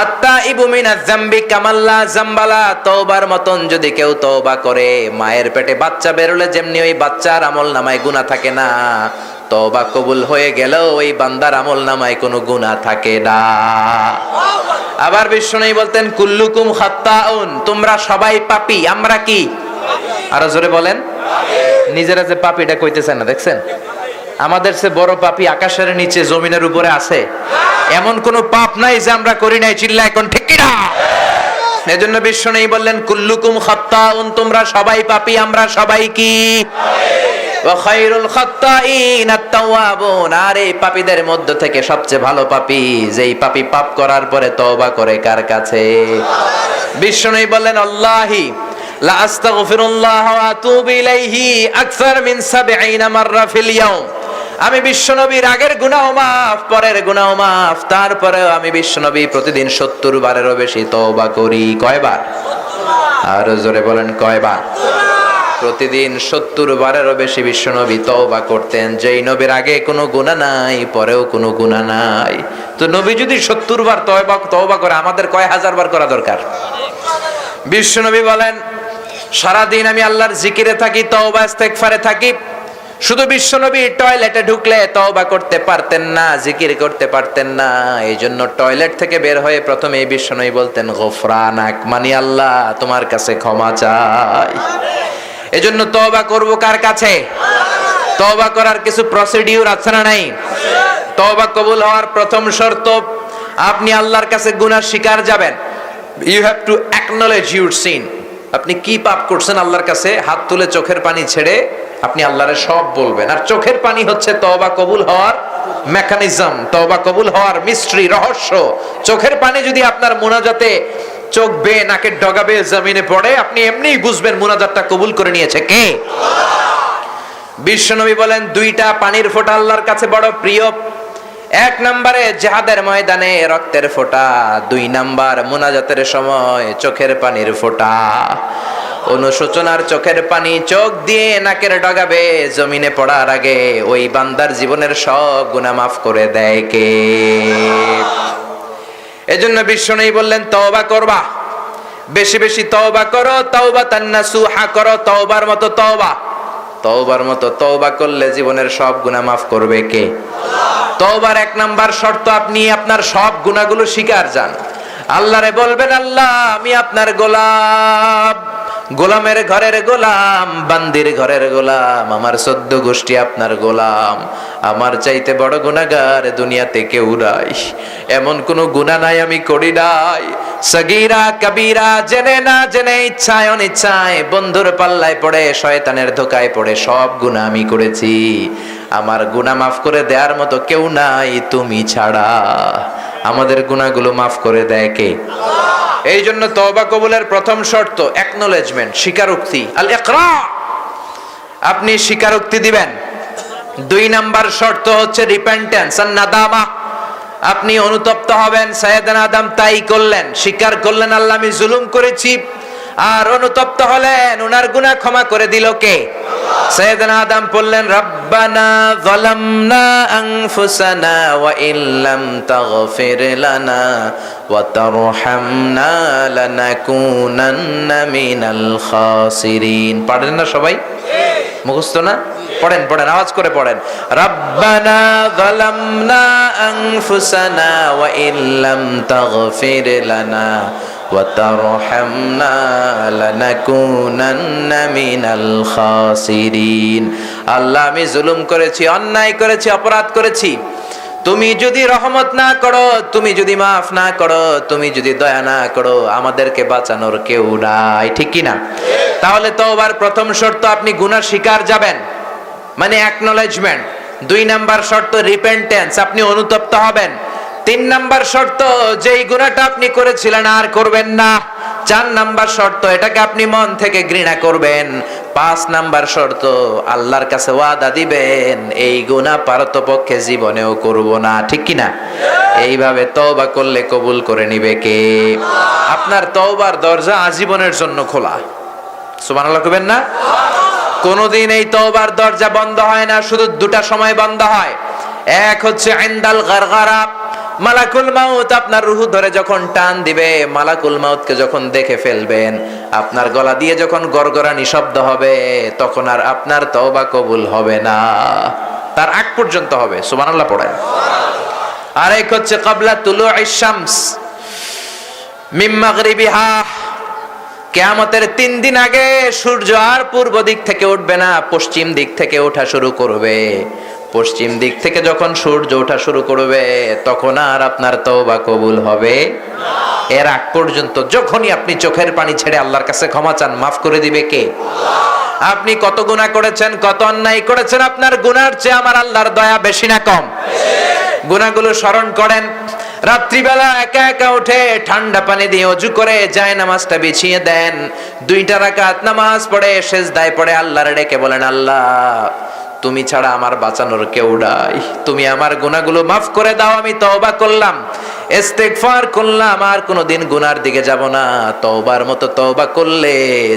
আত-তাইবু মিনাজ যামবি কামাল্লা যামবালা, তওবার মতন যদি কেউ তওবা করে, মায়ের পেটে বাচ্চা বেরোলে যেমনি ওই বাচ্চার আমলনামায় গুনাহ থাকে না, তওবা কবুল হয়ে গেলেও ওই বান্দার আমলনামায় কোনো গুনাহ থাকে না। আবার বিশ্বনবী বলতেন, কুল্লুকুম খাত্তাউন, তোমরা সবাই পাপী। আমরা কি? আরো জোরে বলেন। নিজেরা যে পাপীটা কইতেছেন না, দেখছেন? আমাদের সে বড় পাপী আকাশের নিচে জমিনের উপরে আছে? এমন কোন পাপ নাই যে আমরা করি নাই। চিল্লায় কোন ঠিক কিনা? এজন্য বিশ্বনবী বললেন, কুল্লুকুম খাত্তাউন, তোমরা সবাই পাপী, আমরা সবাই কি? ওয়া খায়রুল খাত্তাইন আত-তাওয়াবুন, আর এই পাপীদের মধ্য থেকে সবচেয়ে ভালো পাপী যেই পাপী পাপ করার পরে তওবা করে কার কাছে? বিশ্বনবী বললেন, আল্লাহি লা আস্তাগফিরুল্লাহ ওয়া আতুবু ইলাইহি আকসার মিন 70 মাররা ফিল ইয়াউম, আমি বিশ্বনবীর আগের গুনাহ মাফ, পরের গুনাহ মাফ, তারপরেও আমি বিশ্বনবী প্রতিদিন 70 বারেরও বেশি তওবা করি। কয়বার? আর জোরে বলেন কয়বার? প্রতিদিন 70 বারেরও বেশি বিশ্বনবী তওবা করতেন। যেই নবীর আগে কোনো গুনাহ নাই, পরেও কোনো গুনাহ নাই, তো নবী যদি 70 বার তওবা করে, আমাদের কয় হাজার বার করা দরকার? বিশ্বনবী বলেন, সারাদিন আমি আল্লাহর জিকিরে থাকি, তওবা ইস্তেগফারে থাকি। শুধু বিশ্বনবী টয়লেটে ঢুকলে তওবা করতে পারতেন না, জিকির করতে পারতেন না। এই জন্য টয়লেট থেকে বের হয়ে প্রথমে বিশ্বনবী বলতেন, গফরানাক, মানে আল্লাহ তোমার কাছে ক্ষমা চাই। এজন্য তওবা করব কার কাছে? তওবা করার কিছু প্রসিডিউর আছে না নাই? তওবা কবুল হওয়ার প্রথম শর্ত, আপনি আল্লাহর কাছে গুনাহ স্বীকার যাবেন। You have to acknowledge your sin. আপনি কি পাপ করছেন আল্লাহর কাছে, হাত তুলে চোখের পানি ছেড়ে আপনি আল্লাহরে সব বলবেন। আর চোখের পানি হচ্ছে তওবা কবুল হওয়ার মেকানিজম, তওবা কবুল হওয়ার মিস্ট্রি, রহস্য। চোখের পানি যদি আপনার মুনাজাতে চোখ বেয়ে নাকের ডগা বেয়ে জমিনে পড়ে, আপনি এমনিই বুঝবেন মুনাজাতটা কবুল করে নিয়েছে কে? বিশ্বনবী বলেন দুইটা পানির ফোঁটা আল্লাহর কাছে বড় প্রিয়। এক নম্বরে জিহাদের ময়দানে রক্তের ফোঁটা, দুই নাম্বার মুনাজাতের সময় চোখের পানির ফোঁটা। অনুশোচনার চোখের পানি চোখ দিয়ে নাকের ডগাবে জমিনে পড়ার আগে ওই বান্দার জীবনের সব গুনাহ মাফ করে দেয় কে? এজন্য বিশ্বনবী বললেন তওবা করবা, বেশি বেশি তওবা করো, তাওবাতান নাসুহা করো, তওবার মতো তওবা। তওবার মতো তওবা করলে জীবনের সব গুনাহ মাফ করবে কে? তওবার এক নাম্বার শর্ত, আপনি আপনার সব গুনাহগুলো স্বীকার যান। আল্লাহরে বলবেন, আল্লাহ আমি আপনার গোলাম, গোলামের ঘরের গোলাম, বান্দির ঘরের গোলাম, আমার 14 গোষ্ঠী আপনার গোলাম। আমার চাইতে বড় গুনাহগার দুনিয়াতে কেউ নাই, এমন কোন গুনাহ নাই আমি করি নাই। সগীরা কবিরা, জেনে না জেনে, ইচ্ছায় অনিচ্ছায়, বন্ধুর পাল্লায় পড়ে, শয়তানের ধোকায় পড়ে সব গুনাহ আমি করেছি। আমার গুনাহ মাফ করে দেওয়ার মতো কেউ নাই তুমি ছাড়া। আমাদের গুনাহগুলো মাফ করে দেয় কে? এই জন্য তওবা কবুলের প্রথম শর্ত অ্যাকনলেজমেন্ট, স্বীকারোক্তি, আল ইকরা। আপনি স্বীকারোক্তি দিবেন। দুই নাম্বার শর্ত হচ্ছে রিপেন্টেন্স আর নাদামা। আপনি অনুতপ্ত হবেন। সাইয়েদনা আদম তাই করলেন, স্বীকার করলেন আল্লাহ আমি জুলুম করেছি, আর অনুতপ্ত হলেন, উনার গুনাহ ক্ষমা করে দিল কে? সাইয়েদনা আদম বললেন রব্বানা যালামনা আনফুসানা ওয়া ইল্লাম তাগফির লানা ওয়া তারহামনা লানাকুনান্না মিনাল খাসিরিন। পারেন না সবাই? মুখস্থ না? পড়েন পড়েন, আওয়াজ করে পড়েন। রব্বানা যালামনা আনফুসানা ওয়া ইল্লাম তাগফির লানা ওয়া তারহামনা লানাকুনান্না মিনাল খাসিরিন। আল্লাহ আমি জুলুম করেছি, অন্যায় করেছি, অপরাধ করেছি। তুমি যদি রহমত না করো, তুমি যদি মাফ না করো, তুমি যদি দয়া না করো, আমাদেরকে বাঁচানোর কেউ নাই। ঠিক কি না? তাহলে তওবার প্রথম শর্ত আপনি গুনাহ স্বীকার যাবেন, মানে অ্যাকনলেজমেন্ট। দুই নাম্বার শর্ত রিপেন্টেন্স, আপনি অনুতপ্ত হবেন। তিন নাম্বার শর্ত যেই গুনাহটা আপনি করেছিলেন আর করবেন না। চার নাম্বার শর্ত এটাকে আপনি মন থেকে ঘৃণা করবেন। পাঁচ নাম্বার শর্ত আল্লাহর কাছে ওয়াদা দিবেন এই গুনাহ পারতপক্ষে জীবনেও করব না। ঠিক কি না? এইভাবে তওবা করলে কবুল করে নিবে কে? আপনার তওবার দরজা আজীবনের জন্য খোলা। সুবহানাল্লাহ কইবেন না? কোনদিন এই তওবার দরজা বন্ধ হয় না, শুধু দুটা সময় বন্ধ হয়। এক হচ্ছে ইনদাল গারগারা, মালাকুল মাউত আপনার রূহ ধরে যখন টান দিবে, মালাকুল মাউতকে যখন দেখে ফেলবেন, আপনার গলা দিয়ে যখন গরগরানি শব্দ হবে, তখন আর আপনার তওবা কবুল হবে না, তার আগ পর্যন্ত হবে। সুবহানাল্লাহ পড়েন। আর এক হচ্ছে ক্বাবলা তুলুইশ শামস মিন মাগরিবিহা, কিয়ামতের 3 দিন আগে সূর্য আর পূর্ব দিক থেকে উঠবে না, পশ্চিম দিক থেকে ওঠা শুরু করবে। পশ্চিম দিক থেকে যখন সূর্য ওঠা শুরু করবে, তখন আর আপনার তওবা কবুল হবে না। এর আগ পর্যন্ত যখনই আপনি চোখের পানি ছেড়ে আল্লাহর কাছে ক্ষমা চান, মাফ করে দিবে কে? আল্লাহ। আপনি কত গুনাহ করেছেন, কত অন্যায় করেছেন, আপনার গুনার চেয়ে আমার আল্লাহর দয়া বেশি না কম? গুনাহগুলো স্মরণ করেন। রাত্রিবেলা একা একা উঠে ঠান্ডা পানি দিয়ে ওযু করে জায়নামাজটা বিছিয়ে দেন, 2 রাকাত নামাজ পড়ে সেজদায় পড়ে আল্লাহর ডেকে বলেন, আল্লাহ তুমি ছাড়া আমার বাঁচানোর কেউ নাই, তুমি আমার গুনাহগুলো মাফ করে দাও, আমি তওবা করলাম, ইস্তেগফার করলাম, আর কোনোদিন গুনার দিকে যাব না। তওবার মতো তওবা করলে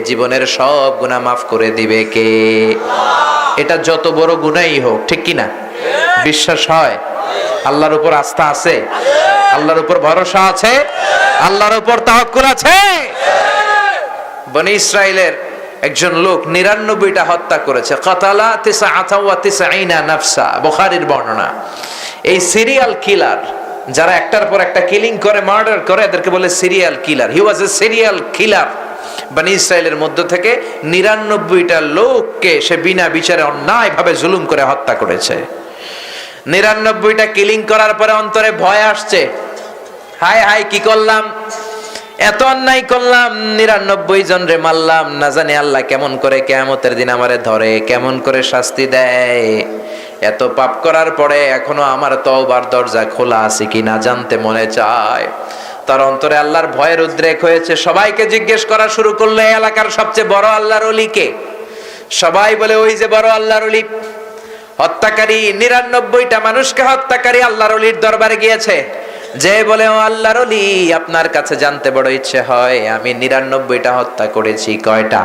জীবনের সব গুনাহ মাফ করে দিবে কে? এটা যত বড় গুনাহই হোক। ঠিক কি না? বিশ্বাস হয়? আল্লাহর উপর আস্থা আছে? আল্লাহর উপর ভরসা আছে? আল্লাহর উপর তাওয়াক্কুল আছে? বনি ইসরাইলের একজন লোক 99টা হত্যা করেছে। কাতালা 99 নাফসা, বুখারীর বর্ণনা। এই সিরিয়াল কিলার, যারা একটার পর একটা কিলিং করে, মার্ডার করে, এদেরকে বলে সিরিয়াল কিলার। হি ওয়াজ এ সিরিয়াল কিলার। বনি ইসরাইলের মধ্য থেকে 99টা লোককে সে বিনা বিচারে অন্যায়ভাবে জুলুম করে হত্যা করেছে। 99টা কিলিং করার পরে অন্তরে ভয় আসছে, হায় হায় কি করলাম, এত অন্যায় করলাম, 99 জন রে মারলাম, না জানি আল্লাহ কেমন করে কিয়ামতের দিন আমারে ধরে, কেমন করে শাস্তি দেয়। এত পাপ করার পরে এখনো আমার তওবার দরজা খোলা আছে কিনা জানতে মনে চায়। তার অন্তরে আল্লাহর ভয়ের উদ্রেক হয়েছে। সবাইকে জিজ্ঞেস করা শুরু করলো, এই এলাকার সবচেয়ে বড় আল্লাহর ওলি কে? সবাই বলে ওই যে বড় আল্লাহর ওলি হত্যাকারী, 99টা মানুষকে হত্যাকারী আল্লাহর ওলির দরবারে গিয়েছে। যে বলে ও আল্লাহর ওলি, আপনার কাছে জানতে বড় ইচ্ছে হয় আমি 99টা হত্যা করেছি, কয়টা?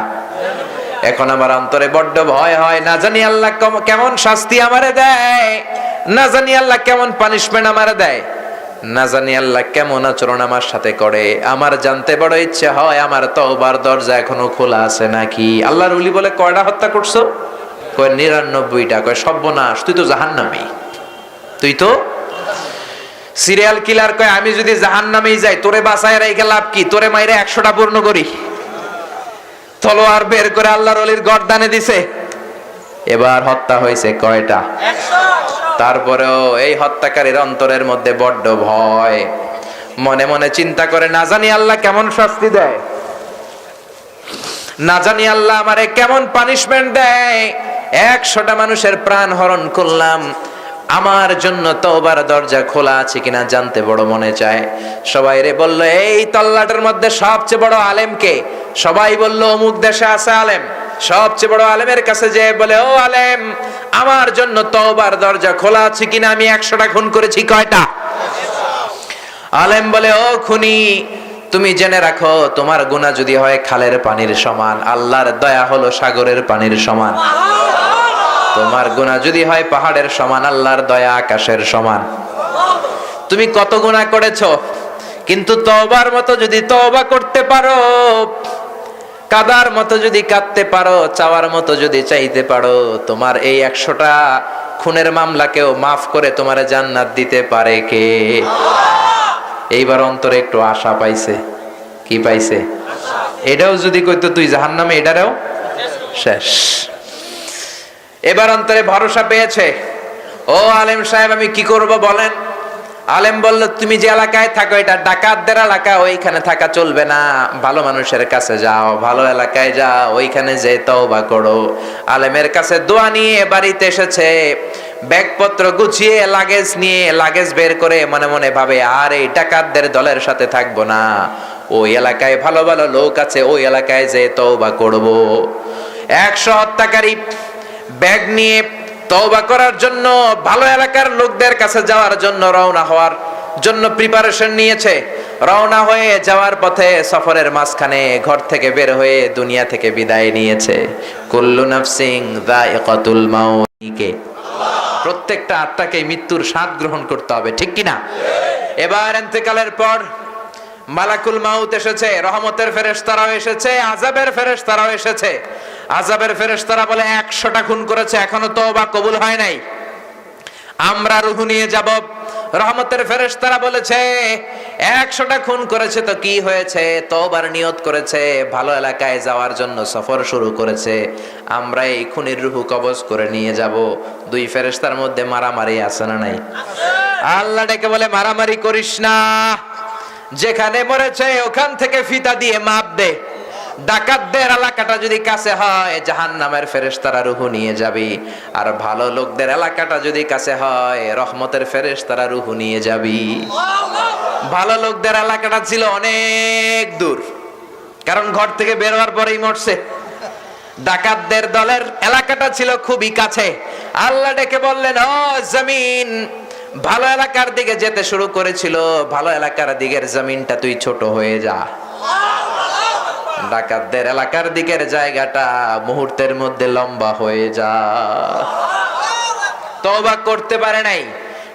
এখন আমার অন্তরে বড্ড ভয় হয়, না জানি আল্লাহ কেমন শাস্তি আমারে দেয়, না জানি আল্লাহ কেমন পানিশমেন্ট আমারে দেয়, না জানি আল্লাহ কেমন আচরণ আমার সাথে করে। আমার জানতে বড় ইচ্ছে হয় আমার তওবার দরজা এখনো খোলা আছে নাকি। আল্লাহর ওলি বলে কয়টা হত্যা করছো? কয় 99টা। কয় সর্বনাশ, তুই তো জাহান্নামী, তুই তো সিরিয়াল কিলার। কয় আমি যদি জাহান্নামেই যাই তোরে বাঁচায় রেখে লাভ কি? তোরে মাইরে 100টা পূর্ণ করি। তলোয়ার বের করে আল্লাহর ওলির গর্দানে দিছে। এবার হত্যা হয়েছে কয়টা? 100। তারপরেও এই হত্যাকারীর অন্তরের মধ্যে বড্ড ভয়, মনে মনে চিন্তা করে না জানি আল্লাহ কেমন শাস্তি দেয়, না জানি আল্লাহ আমারে কেমন পানিশমেন্ট দেয়। 100টা মানুষের প্রাণ হরণ করলাম, আমার জন্য তওবার দরজা খোলা আছে কিনা জানতে বড় মনে চায়। সবাই রে বলল এই তল্লাটের মধ্যে সবচেয়ে বড় আলেম কে? সবাই বলল অমুক দেশে আছে আলেম। সবচেয়ে বড় আলেমের কাছে যে বলে ও আলেম, আমার জন্য তওবার দরজা খোলা আছে কিনা, আমি 100টা খুন করেছি, কয়টা? আলেম বলে ও খুনি, তুমি জেনে রাখো তোমার গুনাহ যদি হয় খালের পানির সমান, আল্লাহর দয়া হলো সাগরের পানির সমান। তোমার গুনাহ যদি হয় পাহাড়ের সমান, আল্লাহর দয়া আকাশের সমান। তুমি কত গুনাহ করেছো, কিন্তু তওবার মতো যদি তওবা করতে পারো, কাদার মতো যদি কাঁদতে পারো, চাওয়ার মতো যদি চাইতে পারো, তোমার এই 100টা খুনের মামলাকেও মাফ করে তোমার জান্নাত দিতে পারে কে? এইবার অন্তরে একটু আশা পাইছে। কি পাইছে? এটাও যদি কইতো তুই জাহান্নামে, এটারও শেষ। এবার অন্তরে ভরসা পেয়েছে। ও আলেম সাহেব আমি কি করব বলেন? আলেম বলল তুমি যে এলাকায় থাকো এটা ডাকাতদের এলাকা, ওইখানে থাকা চলবে না, ভালো মানুষের কাছে যাও, ভালো এলাকায় যাও, ওইখানে যে তওবা করো। আলেমের কাছে দোয়া নিয়ে বাড়িতে এসেছে, ব্যাগপত্র গুছিয়ে লাগেজ নিয়ে, লাগেজ বের করে মনে মনে ভাবে আর এই ডাকাতদের দলের সাথে থাকবো না, ওই এলাকায় ভালো ভালো লোক আছে, ওই এলাকায় যে তওবা করব। 100 হত্যাকারী ব্যাগ নিয়ে তওবা করার জন্য, ভালো এলাকার লোকদের কাছে যাওয়ার জন্য রওনা হওয়ার জন্য প্রিপারেশন নিয়েছে। রওনা হয়ে যাওয়ার পথে সফরের মাঝখানে ঘর থেকে বের হয়ে দুনিয়া থেকে বিদায় নিয়েছে। কুল্লু নাফসিন যায়িকাতুল মাউত, প্রত্যেকটা আত্মাকে মৃত্যুর স্বাদ গ্রহণ করতে হবে, ঠিক কিনা? এবার ইন্তেকালের পর মালাকুল মাউত এসেছে, রহমতের ফেরেশতারাও এসেছে, আযাবের ফেরেশতারাও এসেছে। আযাবের ফেরেশতারা বলে 100টা খুন করেছে, এখনো তওবা কবুল হয় নাই, আমরা রূহ নিয়ে যাব। রহমতের ফেরেশতারা বলেছে 100টা খুন করেছে তো কি হয়েছে, তওবার নিয়ত করেছে, ভালো এলাকায় যাওয়ার জন্য সফর শুরু করেছে, আমরা এই খুনির রূহ কবজ করে নিয়ে যাব। দুই ফেরেশতার মধ্যে মারামারি আছে না নাই? আল্লাহ ডেকে বলে মারামারি করিস না, যেখানে মরেছে ওখান থেকে ফিতা দিয়ে মাপ দে। ডাকাতদের এলাকাটা যদি কাছে হয় জাহান্নামের ফেরেশতারা রূহ নিয়ে যাবি, আর ভালো লোকদের এলাকাটা যদি কাছে হয় রহমতের ফেরেশতারা রূহ নিয়ে যাবি। ভালো লোকদের এলাকাটা ছিল অনেক দূর, কারণ ঘর থেকে বের হওয়ার পরেই মরছে। ডাকাতদের দলের এলাকাটা ছিল খুবই কাছে। আল্লাহ ডেকে বললেন ও জমিন, ভালো এলাকার দিকে যেতে শুরু করেছিল, ভালো এলাকার দিকের জমিনটা তুই ছোট হয়ে যা। ডাকাতদের এলাকার দিকের জায়গাটা মুহূর্তের মধ্যে লম্বা হয়ে যা। তওবা করতে পারে নাই,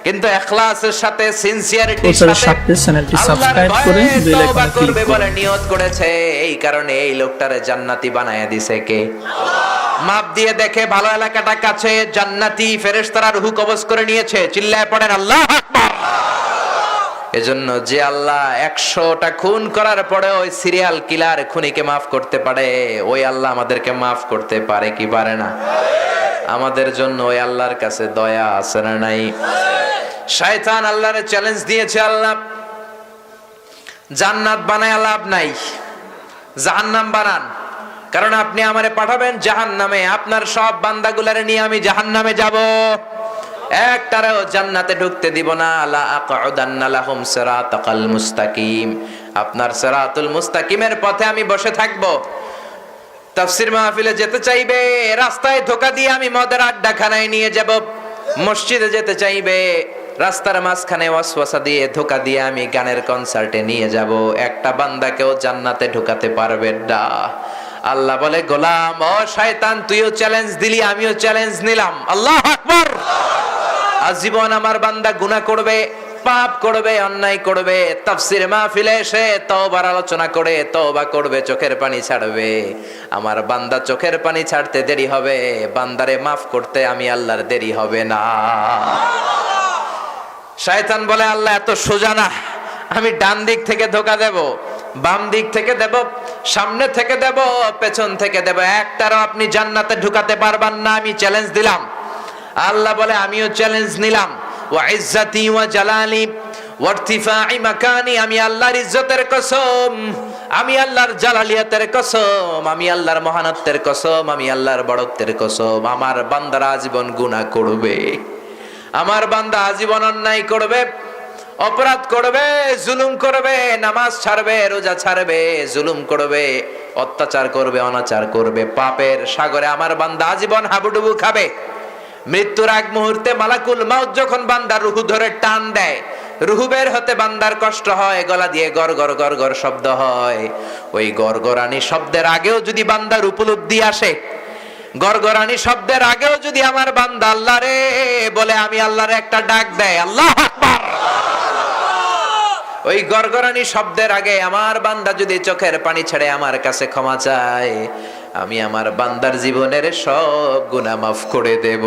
কিন্তু ইখলাসের সাথে, সিনসিয়ারিটির সাথে চ্যানেলটি সাবস্ক্রাইব করে বেল আইকনে ক্লিক করবে বলে নিয়ত করেছে। এই কারণে এই লোকটারে জান্নাতি বানায়া দিয়েছে কে? মাপ দিয়ে দেখে ভালো এলাকাটা কাছে, জান্নাতি ফেরেশতারা রূহ কবজ করে নিয়েছে। চিল্লায় পড়েন আল্লাহু আকবার। এজন্য যে আল্লাহ 100টা খুন করার পরে ওই সিরিয়াল কিলার খুনিকে মাফ করতে পারে, ওই আল্লাহ আমাদেরকে মাফ করতে পারে কি পারে না? আমাদের জন্য ওই আল্লাহর কাছে দয়া আছে না নাই? শয়তান আল্লাহরে চ্যালেঞ্জ দিয়েছে, আল্লাহ জান্নাত বানায় লাভ নাই, জাহান্নাম বানান, কারণ আপনি আমারে পাঠাবেন জাহান্নামে, আপনার সব বান্দাগুলারে নিয়ে আমি জাহান্নামে যাব, একটারও জান্নাতে ঢুকতে দিব না। লা আকউদান্না লাহুম সিরাতাকাল মুস্তাকিম, আপনার সিরাতুল মুস্তাকিমের পথে আমি বসে থাকব। তাফসীর মাহফিলে যেতে চাইবে, রাস্তায় ধোকা দিয়ে আমি মদের আড্ডাখানায় নিয়ে যাব। মসজিদে যেতে চাইবে, রাস্তার মাঝখানে ওয়াসওয়াসা দিয়ে ধোকা দিয়ে আমি গানের কনসার্টে নিয়ে যাব। একটা বান্দাকেও জান্নাতে ঢোকাতে পারবে না। আল্লাহ বলে, গোলাম ও শয়তান, তুইও চ্যালেঞ্জ দিলি, আমিও চ্যালেঞ্জ নিলাম। আল্লাহু আকবার। আজীবন আমার বান্দা গুনাহ করবে, পাপ করবে, অন্যায় করবে, তাফসীর মাহফিলে এসে তওবার আলোচনা করে তওবা করবে, চোখের পানি ছাড়বে। আমার বান্দা চোখের পানি ছাড়তে দেরি হবে, বান্দারে মাফ করতে আমি আল্লাহর দেরি হবে না। শয়তান বলে, আল্লাহ এত সোজা না, আমি ডান দিক থেকে ধোকা দেব, বাম দিক থেকে দেব, সামনে থেকে দেব, পেছন থেকে দেব, একটারও আপনি জান্নাতে ঢুকাতে পারবেন না। আমি চ্যালেঞ্জ দিলাম। আল্লাহ বলে, আমিও চ্যালেঞ্জ নিলাম। ওয়া ইজ্জতি ওয়া জালালি ওয়া ইরতিফাই মাকানি, আমি আল্লাহর ইজ্জতের কসম, আমি আল্লাহর জালালিয়াতের কসম, আমি আল্লাহর মহানত্বের কসম, আমি আল্লাহর বড়ত্বের কসম, আমার বান্দারা আজীবন গুনাহ করবে, আমার বান্দা আজীবন অন্যায় করবে, অপরাধ করবে, জুলুম করবে, নামাজ ছাড়বে, রোজা ছাড়বে, জুলুম করবে, অত্যাচার করবে, অনাচার করবে, পাপের সাগরে আমার বান্দা আজীবন হাবুডুবু খাবে। মৃত্যুর আগ মুহূর্তে মালাকুল মাউত যখন বান্দার রুহু ধরে টান দেয়, রুহু বের হতে বান্দার কষ্ট হয়, গলা দিয়ে গর গর গর গর শব্দ হয়। ওই গরগরানি শব্দের আগেও যদি বান্দার উপলব্ধি আসে, গরগরানি শব্দের আগেও যদি আমার বান্দা আল্লাহ রে বলে, আমি আল্লাহর একটা ডাক দেয়, আল্লাহু আকবার, ওই গরগরানি শব্দের আগে আমার বান্দা যদি চোখের পানি ছেড়ে আমার কাছে ক্ষমা চায়, আমি আমার বান্দার জীবনের সব গুনাহ মাফ করে দেব।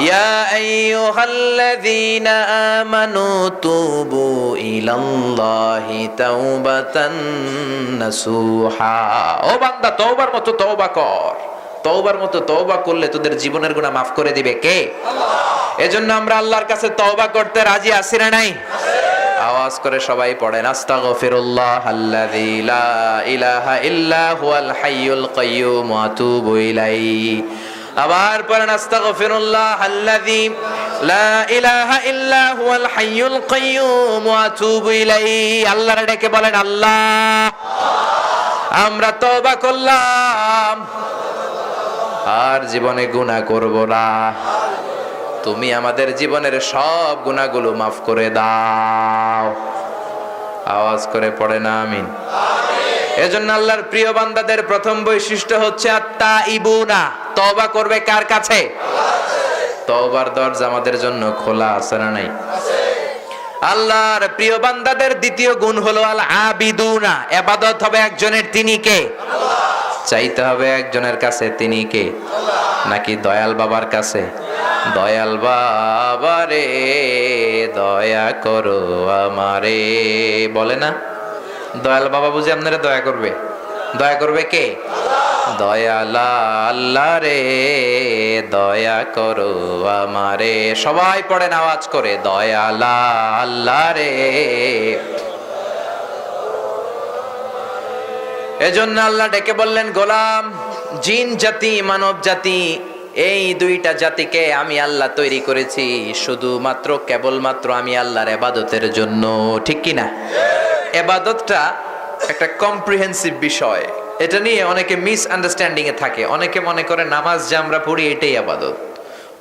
ইয়া আইয়ুহাল্লাযীনা আমানু তুবু ইলাল্লাহি তাওবাতান নাসুহা। ও বান্দা, তওবার মতো তওবা কর। তওবার মতো তওবা করলে তোদের জীবনের গুনাহ মাফ করে দিবে কে? আল্লাহ। এজন্য আমরা আল্লাহর কাছে তওবা করতে রাজি আছি না নাই? আওয়াজ করে সবাই পড়েন, আস্তাগফিরুল্লাহ আল্লাযী লা ইলাহা ইল্লা হুয়াল হাইয়ুল কাইয়্যুম ওয়া আতুবু ইলাইহি। আবার পড়েন, আস্তাগফিরুল্লাহ আল্লাযী লা ইলাহা ইল্লা হুয়াল হাইয়ুল কাইয়্যুম ওয়া আতুবু ইলাইহি। আল্লাহর ডেকে বলেন, আল্লাহ আমরা তওবা করলাম, আর জীবনে গুনাহ করব না, তুমি আমাদের জীবনের সব গুনাহগুলো মাফ করে দাও। আওয়াজ করে পড়ে না আমিন। এজন্য আল্লাহর প্রিয় বান্দাদের প্রথম বৈশিষ্ট্য হচ্ছে আত-তাইবুনা। তওবা করবে কার কাছে? তওবার দরজা আমাদের জন্য খোলা আছে না নাই? আল্লাহর প্রিয় বান্দাদের দ্বিতীয় গুণ হলো আল আবিদুনা। ইবাদত হবে একজনের, তিনি কে? চাইতে হবে একজনের কাছে, তিনি কে? নাকি দয়াল বাবার কাছে? দয়াল বাবা রে দয়া করো আমারে, বলে না? দয়াল বাবা বুঝি আপনারা দয়া করবে? দয়া করবে কে? দয়াল আল্লাহ রে দয়া করো আমারে। সবাই পড়েন আওয়াজ করে, দয়াল আল্লাহ রে। এজন্য আল্লাহ ডেকে বললেন, গোলাম, জিন জাতি মানব জাতি, এই দুইটা জাতিকে আমি আল্লাহ তৈরি করেছি শুধুমাত্র কেবলমাত্র আমি আল্লাহর ইবাদতের জন্য। ঠিক কি না? ইবাদতটা একটা কম্প্রিহেন্সিভ বিষয়, এটা নিয়ে অনেকে মিস আন্ডারস্ট্যান্ডিং এ থাকে। অনেকে মনে করে নামাজ যে আমরা পড়ি এটাই ইবাদত,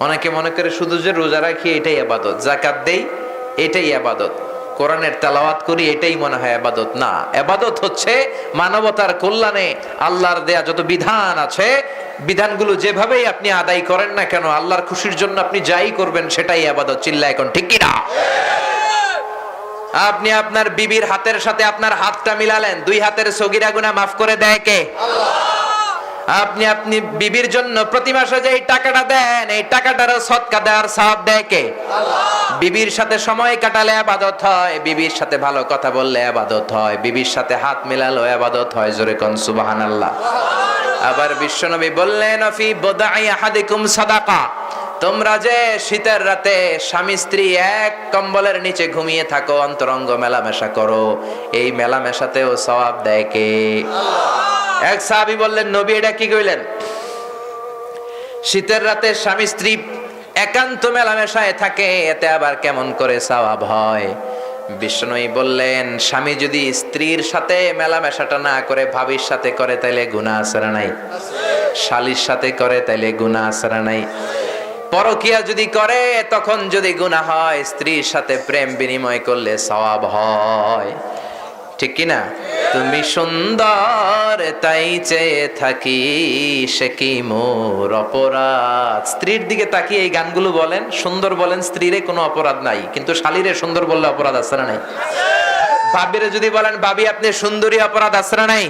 অনেকে মনে করে শুধু যে রোজা রাখি এটাই ইবাদত, যাকাত দেই এটাই ইবাদত, কোরআনের তেলাওয়াত করি এটাই মনে হয় ইবাদত। না, ইবাদত হচ্ছে মানবতার কল্যাণে আল্লাহর দেয়া যত বিধান আছে, বিধানগুলো যেভাবেই আপনি আদায় করেন না কেন, আল্লাহর খুশির জন্য আপনি যাই করবেন সেটাই ইবাদত। চিল্লা এখন ঠিক কি না? আপনি আপনার বিবির হাতের সাথে আপনার হাতটা মিলালেন, দুই হাতের সগীরা গুনাহ মাফ করে দেয় কে? আল্লাহ। আপনি বিবির জন্য প্রতি মাসে যে টাকাটা দেন, এই টাকাটারও সদকা দেওয়ার সওয়াব দেয় কে? আল্লাহ। বিবির সাথে সময় কাটালে ইবাদত হয়, বিবির সাথে ভালো কথা বললে ইবাদত হয়, বিবির সাথে হাত মিলালে ইবাদত হয়। জোরে কোন সুবহানাল্লাহ। আবার বিশ্বনবী বললেন, ফি বদাই আহাদিকুম সাদাকা, তোমরা যে শীতের রাতে স্বামী স্ত্রী এক কম্বলের নিচে ঘুমিয়ে থাকো, অন্তরঙ্গ মেলামেশা করো, এই মেলামেশাতেও সওয়াব দেয় কে? আল্লাহ। এক সাহাবী বললেন, নবী এটা কি কইলেন? শীতের রাতে স্বামী স্ত্রী একান্ত মেলামেশায় থাকে, এতে আবার কেমন করে সওয়াব হয়? বিষ্ণুই বললেন, স্বামী যদি স্ত্রীর সাথে মেলামেশাটা না করে ভাবির সাথে করে তাইলে গুনাহ আছে না নাই? শালীর সাথে করে তাইলে গুনাহ আছে না নাই? পরকিয়া যদি করে তখন যদি গুনাহ হয়, স্ত্রীর সাথে প্রেম বিনিময় করলে সওয়াব হয়, ঠিক কি না? তুমি সুন্দর তাই চেয়ে থাকি, সে কি মোর অপরাধ। স্ত্রীর দিকে তাকিয়ে এই গানগুলো বলেন, সুন্দর বলেন, স্ত্রীরে কোনো অপরাধ নাই, কিন্তু শালীরে সুন্দর বললে অপরাধ আছে না নাই? ভাবিরে যদি বলেন, ভাবি আপনি সুন্দরী, অপরাধ আছে না নাই?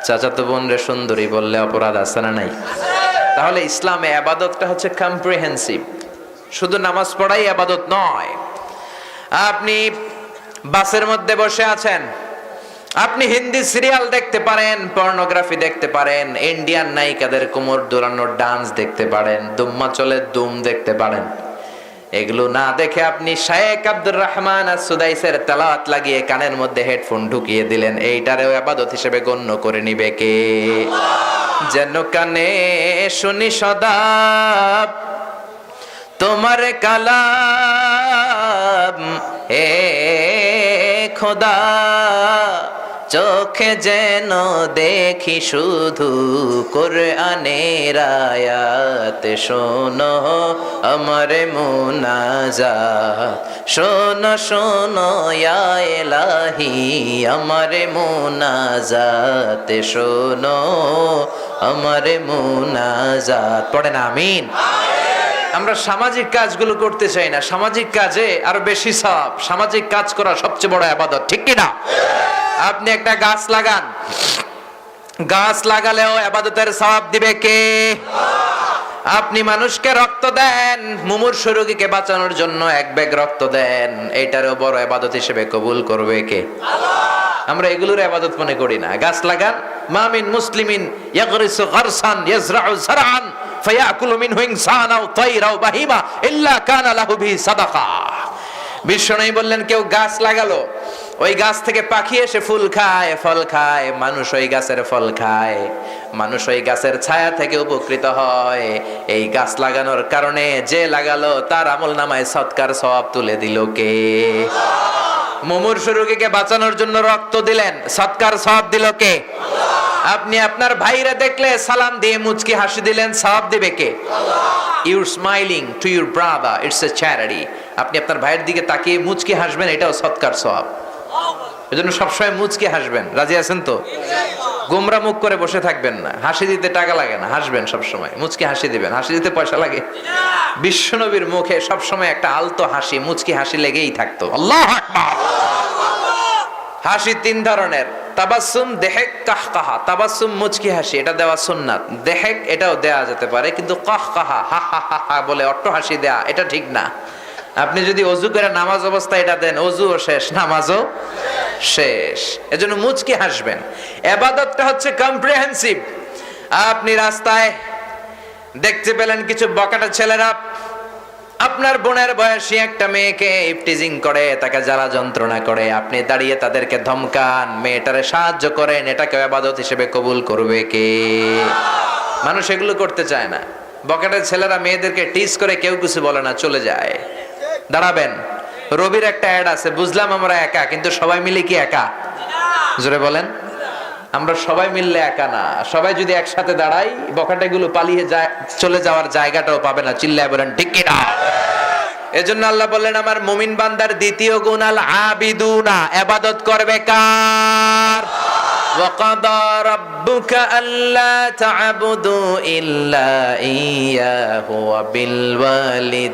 চাচাতো বোন রে সুন্দরী বললে অপরাধ আছে না নাই? তাহলে ইসলামে ইবাদতটা হচ্ছে কম্প্রিহেন্সিভ, শুধু নামাজ পড়াই ইবাদত নয়। আপনি বাসের মধ্যে বসে আছেন, আপনি হিন্দি সিরিয়াল দেখতে পারেন, পর্নোগ্রাফি দেখতে পারেন, ইন্ডিয়ান নায়িকাদের কোমর দোলানোর ডান্স দেখতে পারেন, দুম্মা চলে দুম দেখতে পারেন। এগুলো না দেখে আপনি শেখ আব্দুর রহমান as-সুদাইসের তেলাওয়াত লাগিয়ে কানের মধ্যে হেডফোন ঢুকিয়ে দিলেন, এইটারেও ইবাদত হিসেবে গণ্য করে নিবে কে? যেন কানে শুনি সদা তোমার কালাম, হে খোদা চোখে যেন দেখি শুধু কোরআনের আয়াত, শোনো আমার মুনাজাত, শোনো শোনো ইয়া ইলাহি আমার মুনাজাত, শোনো আমার মুনাজাত। পড়েন আমিন। আমরা সামাজিক কাজগুলো করতে চাই না, সামাজিক কাজে আরো বেশি সওয়াব। সামাজিক কাজ করা সবচেয়ে বড় ইবাদত, ঠিক কি না? আপনি একটা গাছ লাগান, গাছ লাগালেও ইবাদতের সওয়াব দিবে কে? আপনি মানুষকে রক্ত দেন, মুমূর্ষু রোগীকে বাঁচানোর জন্য এক ব্যাগ রক্ত দেন, এইটারও বড় ইবাদত হিসেবে কবুল করবে কে? আমরা এগুলোর ইবাদত মনে করি না। গাছ লাগান, মা মিন মুসলিমিন ইয়াগরিসু গারসান ইয়াজরাউ যারআন ফায়াকুলু মিনহু ইনসান আও তায়র আও বাহিমা ইল্লা কানা লাহু বিহি সাদাকা। বিষ্ণু বললেন, কেউ গাছ লাগালো, ওই গাছ থেকে পাখি এসে ফুল খায়, ফল খায়, মানুষ ওই গাছের ফল খায়, মানুষ ওই গাছের ছায়া থেকে উপকৃত হয়। এই গাছ লাগানোর কারণে যে লাগালো তার আমলনামায় সৎকার সওয়াব তুলে দিল কে? মুমূর্ষু রোগীকে বাঁচানোর জন্য রক্ত দিলেন, সৎকার সওয়াব দিল কে? আপনি আপনার ভাইরা দেখলে সালাম দিয়ে মুচকি হাসি দিলেন, সওয়াব দিবে কে? You smiling to your brother, it's a charity. আপনি আপনার ভাইয়ের দিকে তাকিয়ে মুচকি হাসবেন, এটাও সৎকার সওয়াব। এজন্য সবসময় মুচকি হাসবেন, রাজি আছেন তো? গোমরা মুখ করে বসে থাকবেন না। হাসি দিতে টাকা লাগে না, হাসবেন সবসময়, মুচকি হাসি দিবেন। হাসি দিতে পয়সা লাগে? বিশ্বনবীর মুখে সবসময় একটা আলতো হাসি, মুচকি হাসি লেগেই থাকতো। আল্লাহু আকবার। হাসি তিন ধরনের, তাবাসসুম, দেহেক, কাহকাহা। তাবাসসুম মুচকি হাসি, এটা দেওয়া সুন্নাত। দেহেক এটাও দেয়া যেতে পারে, কিন্তু কাহকাহা, হা হা হা হা বলে অট্ট হাসি দেয়া, এটা ঠিক না। আপনি যদি অজু করে নামাজ অবস্থায় এটা দেন, অজুও শেষ, নামাজও শেষ। এজন্য মুচকি হাসবেন। ইবাদতটা হচ্ছে কম্প্রিহেন্সিভ। আপনি রাস্তায় দেখতে পেলেন কিছু বকাটা ছেলেরা আপনার বোনের বয়সী একটা মেয়েকে ইফটিজিং করে, তাকে জ্বালা যন্ত্রণা করে, আপনি দাঁড়িয়ে তাদেরকে ধমকান, মেয়েটারে সাহায্য করেন, এটাকে ইবাদত হিসেবে কবুল করবে কে? মানুষ এগুলো করতে চায় না। বকাটের ছেলেরা মেয়েদেরকে টিজ করে, কেউ কিছু বলে না, চলে যায়। দাঁড়াবেন, রবির একটা অ্যাড আছে, বুঝলাম আমরা একা, কিন্তু সবাই মিলে কি একা? জোরে বলেন। আমরা সবাই মিললে একা না, সবাই যদি একসাথে দাঁড়াই, বকাটেগুলো পালিয়ে যায়, চলে যাওয়ার জায়গাটাও পাবে না। চিল্লায় বলেন ঠিক কি না? এজন্য আল্লাহ বললেন, আমার মুমিন বান্দার দ্বিতীয় গুণ আল আবিদুনা, ইবাদত করবে কার? وَقَضَى رَبُّكَ أَلَّا تَعْبُدُوا إِلَّا إِيَّاهُ وَبِالْوَالِدَيْنِ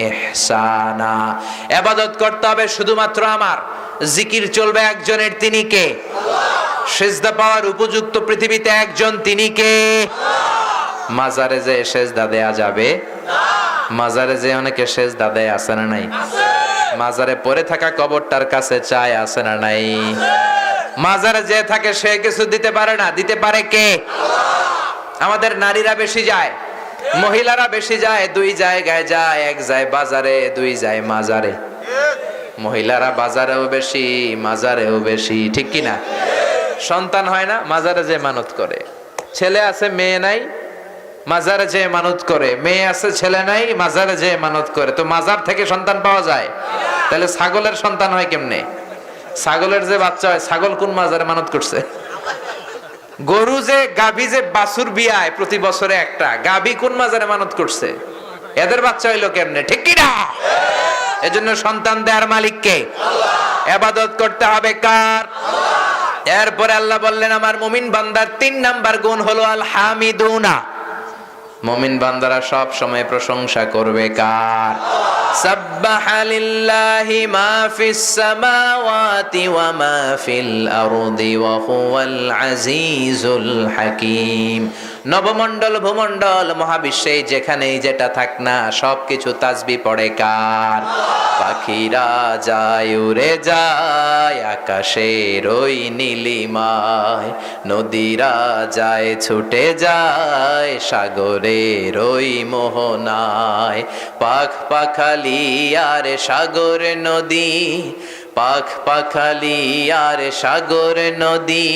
إِحْسَانًا। ইবাদত করতে হবে শুধুমাত্র আমার। জিকির চলবে একজনের, তিনি কে? সিজদা পাওয়ার উপযুক্ত পৃথিবীতে একজন, তিনি কে? মাজারে যে সিজদা দেয়া যাবে না। মাজারে যে অনেকে সিজদা দেয়, আছে না নাই? মাজারে পড়ে থাকা কবরটার কাছে চায়, আছে না নাই? মাজারে যে থাকে সে কিছু দিতে পারে না, দিতে পারে কে? আমাদের নারীরা বেশি যায়, মহিলারা বেশি যায়, দুই জায়গায় যায়, এক যায় বাজারে, দুই যায় মাজারে। মহিলারা বাজারেও বেশি, মাজারেও বেশি, ঠিক কি না? সন্তান হয় না, মাজারে যে মানত করে। ছেলে আছে মেয়ে নাই, মাজারে যে মানত করে। মেয়ে আছে ছেলে নাই, মাজারে যে মানত করে। তো মাজার থেকে সন্তান পাওয়া যায়? তাহলে ছাগলের সন্তান হয় কেমনে? ছাগলের যে বাচ্চা হয়, ছাগল কোন মাজারে মানত করছে? গরু যে গাভী যে বাছুর বিয়ায় প্রতি বছরে একটা, গাভী কোন মাজারে মানত করছে? এদের বাচ্চা হইলো কেমনে? ঠিক কি না? এজন্য সন্তান দেওয়ার মালিক কে? ইবাদত করতে হবে কার? এরপরে আল্লাহ বললেন আমার মুমিন বান্দার 3 নাম্বার গুণ হলো আল হামিদুনা। মুমিন বান্দারা সব সময় প্রশংসা করবে কার? সাব্বাহা লিল্লাহি মা ফিস সামাওয়াতি ওয়া মা ফিল আরদি ওয়া হুয়াল আজিজুল হাকীম। নবমণ্ডল ভূমণ্ডল মহাবিশ্বে যেখানেই যেটা থাক না সবকিছু তাসবিহ পড়ে কার? পাখিরা যায় উড়ে যায় আকাশের ওই নীলিমায়, নদীরা যায় ছুটে যায় সাগরের ওই মোহনায়। পাখ পাখালি আর সাগর নদী, পাখ পাখালি আর সাগর নদী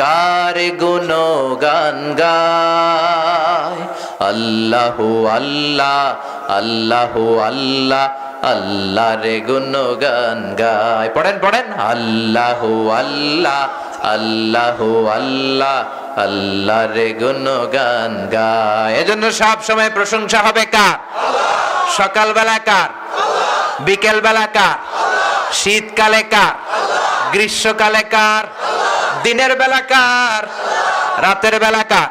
কার গুণগান গায়? আল্লাহু আল্লাহ আল্লাহু আল্লাহ আল্লাহর গুণগান গায়। পড়েন পড়েন, আল্লাহু আল্লাহ আল্লাহু আল্লাহ আল্লাহর গুণগান গায়। এজন্য সব সময় প্রশংসা হবে কার? সকালবেলা কার? বিকেলবেলা কার? শীতকালে কার? গ্রীষ্মকালে কার? দিনের বেলা কার? রাতের বেলা কার?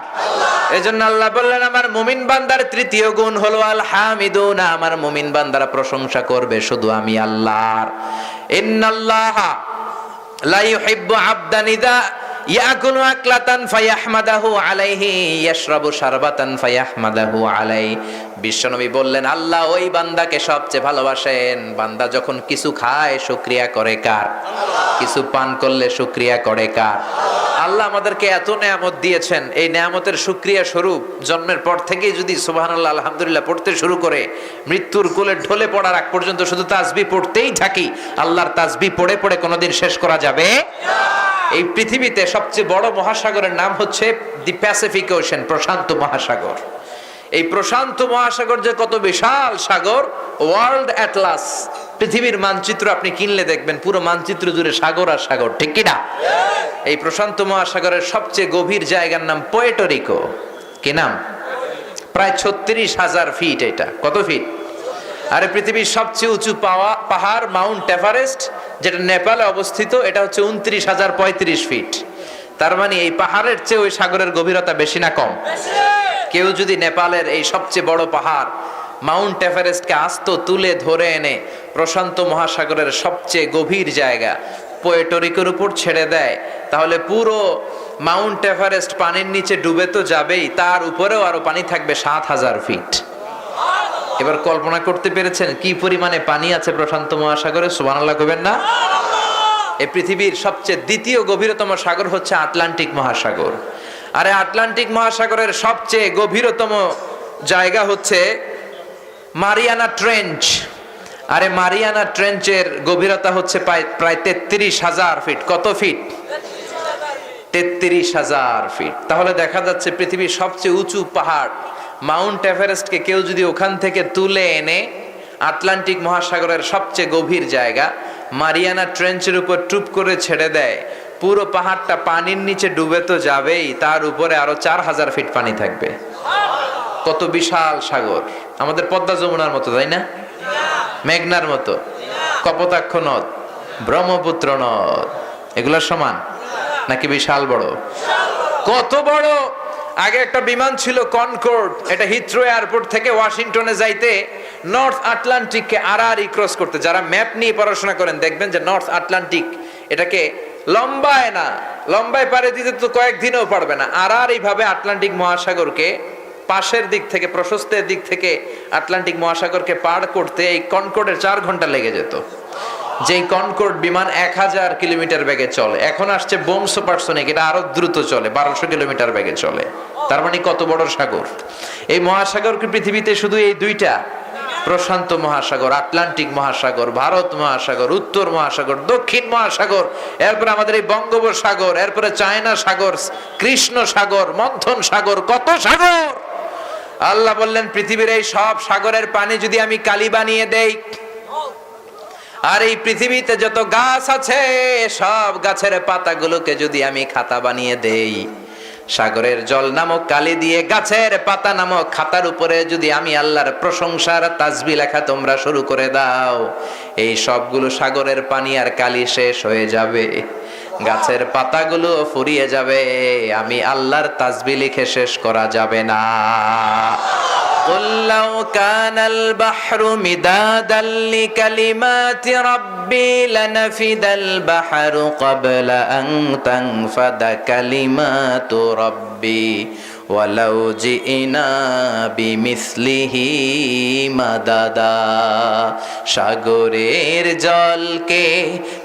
এজন্য আল্লাহ বললেন আমার মুমিন বান্দার 3য় গুণ হলো আল হামিদুনা। আমার মুমিন বান্দারা প্রশংসা করবে শুধু আমি আল্লাহর। ইন্নাল্লাহা লা ইউহিব্বু আবদান ইযা ইয়াকুলু আকলাতান ফায়াহমাদাহু আলাইহি ইয়াশরাবু শারবাতান ফায়াহমাদাহু আলাইহি। বিশ্বনবী বললেন আল্লাহ ওই বান্দাকে সবচেয়ে ভালোবাসেন বান্দা যখন কিছু খায় শুকরিয়া করে কার? কিছু পান করলে শুকরিয়া করে কার? আল্লাহ আমাদেরকে এত নেয়ামত দিয়েছেন, এই নেয়ামতের শুকরিয়া স্বরূপ জন্মের পর থেকেই যদি সুবহানাল্লাহ আলহামদুলিল্লাহ পড়তে শুরু করে মৃত্যুর কোলে ঢলে পড়ার আগ পর্যন্ত শুধু তাসবিহ পড়তেই থাকি, আল্লাহর তাসবিহ পড়ে পড়ে কোনোদিন শেষ করা যাবে? এই পৃথিবীতে সবচেয়ে বড় মহাসাগরের নাম হচ্ছে দি প্যাসিফিক ওশেন, প্রশান্ত মহাসাগর। এই প্রশান্ত মহাসাগর যে কত বিশাল সাগর, ওয়ার্ল্ড অ্যাটলাস পৃথিবীর মানচিত্র আপনি কিনলে দেখবেন পুরো মানচিত্র জুড়ে সাগর আর সাগর, ঠিক কি না? এই প্রশান্ত মহাসাগরের সবচেয়ে গভীর জায়গার নাম পুয়ের্টো রিকো। কি নাম? প্রায় 36,000 ফিট। এটা কত ফিট? আর পৃথিবীর সবচেয়ে উঁচু পাহাড় মাউন্ট এভারেস্ট, যেটা নেপালে অবস্থিত, এটা হচ্ছে 29,035 ফিট। তার মানে এই পাহাড়ের চেয়ে ওই সাগরের গভীরতা বেশি না কম? কেউ যদি নেপালের এই সবচেয়ে বড় পাহাড় মাউন্ট এভারেস্টকে আস্ত তুলে ধরে এনে প্রশান্ত মহাসাগরের সবচেয়ে গভীর জায়গা পুয়ের্টো রিকোর উপর ছেড়ে দেয়, তাহলে পুরো মাউন্ট এভারেস্ট পানির নিচে ডুবে তো যাবেই, তার উপরেও আরো পানি থাকবে 7,000 ফিট। এবার কল্পনা করতে পেরেছেন কি পরিমাণে পানি আছে প্রশান্ত মহাসাগরে? সুবহানাল্লাহ কইবেন না? এই পৃথিবীর সবচেয়ে দ্বিতীয় গভীরতম সাগর হচ্ছে আটলান্টিক মহাসাগর। আর আটলান্টিক মহাসাগরের সবচেয়ে গভীরতম জায়গা হচ্ছে মারিয়ানা ট্রেঞ্চ। আরে মারিয়ানা ট্রেঞ্চের গভীরতা হচ্ছে প্রায় 33,000 ফিট। কত ফিট? 33,000 ফিট। তাহলে দেখা যাচ্ছে পৃথিবীর সবচেয়ে উঁচু পাহাড় মাউন্ট এভারেস্টকে কেউ যদি ওখান থেকে তুলে এনে আটলান্টিক মহাসাগরের সবচেয়ে গভীর জায়গা মারিয়ানা ট্রেঞ্চের উপর টুপ করে ছেড়ে দেয়, পুরো পাহাড়টা পানির নিচে ডুবে তো যাবেই, তার উপরে আরো 4,000 ফিট পানি থাকবে। কত বিশাল সাগর! আমাদের পদ্মা যমুনার মতো, তাই না? মেঘনার মতো, কপোতাক্ষ নদ, ব্রহ্মপুত্র নদ, এগুলোর সমান নাকি বিশাল বড়? কত বড়! আগে একটা বিমান ছিল কনকর্ড, এটা হিথ্রো এয়ারপোর্ট থেকে ওয়াশিংটনে যাইতে নর্থ আটলান্টিককে আড়াআড়ি ক্রস করতে। যারা ম্যাপ নিয়ে পড়াশোনা করেন দেখবেন যে নর্থ আটলান্টিক এটাকে লম্বায় না, লম্বায় পাড়ি দিতে তো কয়েকদিনও পারবে না, আড়াআড়ি ভাবে আটলান্টিক মহাসাগরকে পাশের দিক থেকে, প্রশস্তের দিক থেকে আটলান্টিক মহাসাগরকে পার করতে এই কনকর্ডের 4 ঘন্টা লেগে যেত। যেই কনকর্ড বিমান 1000 কিলোমিটার বেগে চলে, এখন আসছে বোম সুপারসনিক, এটা আরো দ্রুত চলে, 1200 কিলোমিটার বেগে চলে। তার মানে কত বড় সাগর! এই মহাসাগরকে পৃথিবীতে শুধু এই দুইটা, প্রশান্ত মহাসাগর, আটলান্টিক মহাসাগর, ভারত মহাসাগর, উত্তর মহাসাগর, দক্ষিণ মহাসাগর, এরপরে আমাদের এই বঙ্গোপসাগর, এরপরে চায়না সাগর, কৃষ্ণ সাগর, মন্থন সাগর, কত সাগর! আল্লাহ বললেন পৃথিবীর এই সব সাগরের পানি যদি আমি কালি বানিয়ে দেই আর এই পৃথিবীতে যত গাছ আছে সব গাছের পাতাগুলোকে যদি আমি খাতা বানিয়ে দেই, সাগরের জল নামক কালি দিয়ে গাছের পাতা নামক খাতার উপরে যদি আমি আল্লাহর প্রশংসার তাসবিহ লেখা তোমরা শুরু করে দাও, এই সবগুলো সাগরের পানি আর কালি শেষ হয়ে যাবে, গাছের পাতাগুলো ফুরিয়ে যাবে, আমি আল্লাহর তাসবিহ লিখে শেষ করা যাবে না। قُلْ لَوْ كَانَ الْبَحْرُ مِدَادًا لِكَلِمَاتِ رَبِّي لَنَفِدَ الْبَحْرُ قَبْلَ أَن تَنفَدَ كَلِمَاتُ رَبِّي وَلَوْ جِئْنَا بِمِثْلِهِ مَدَدًا। সাগরের জলকে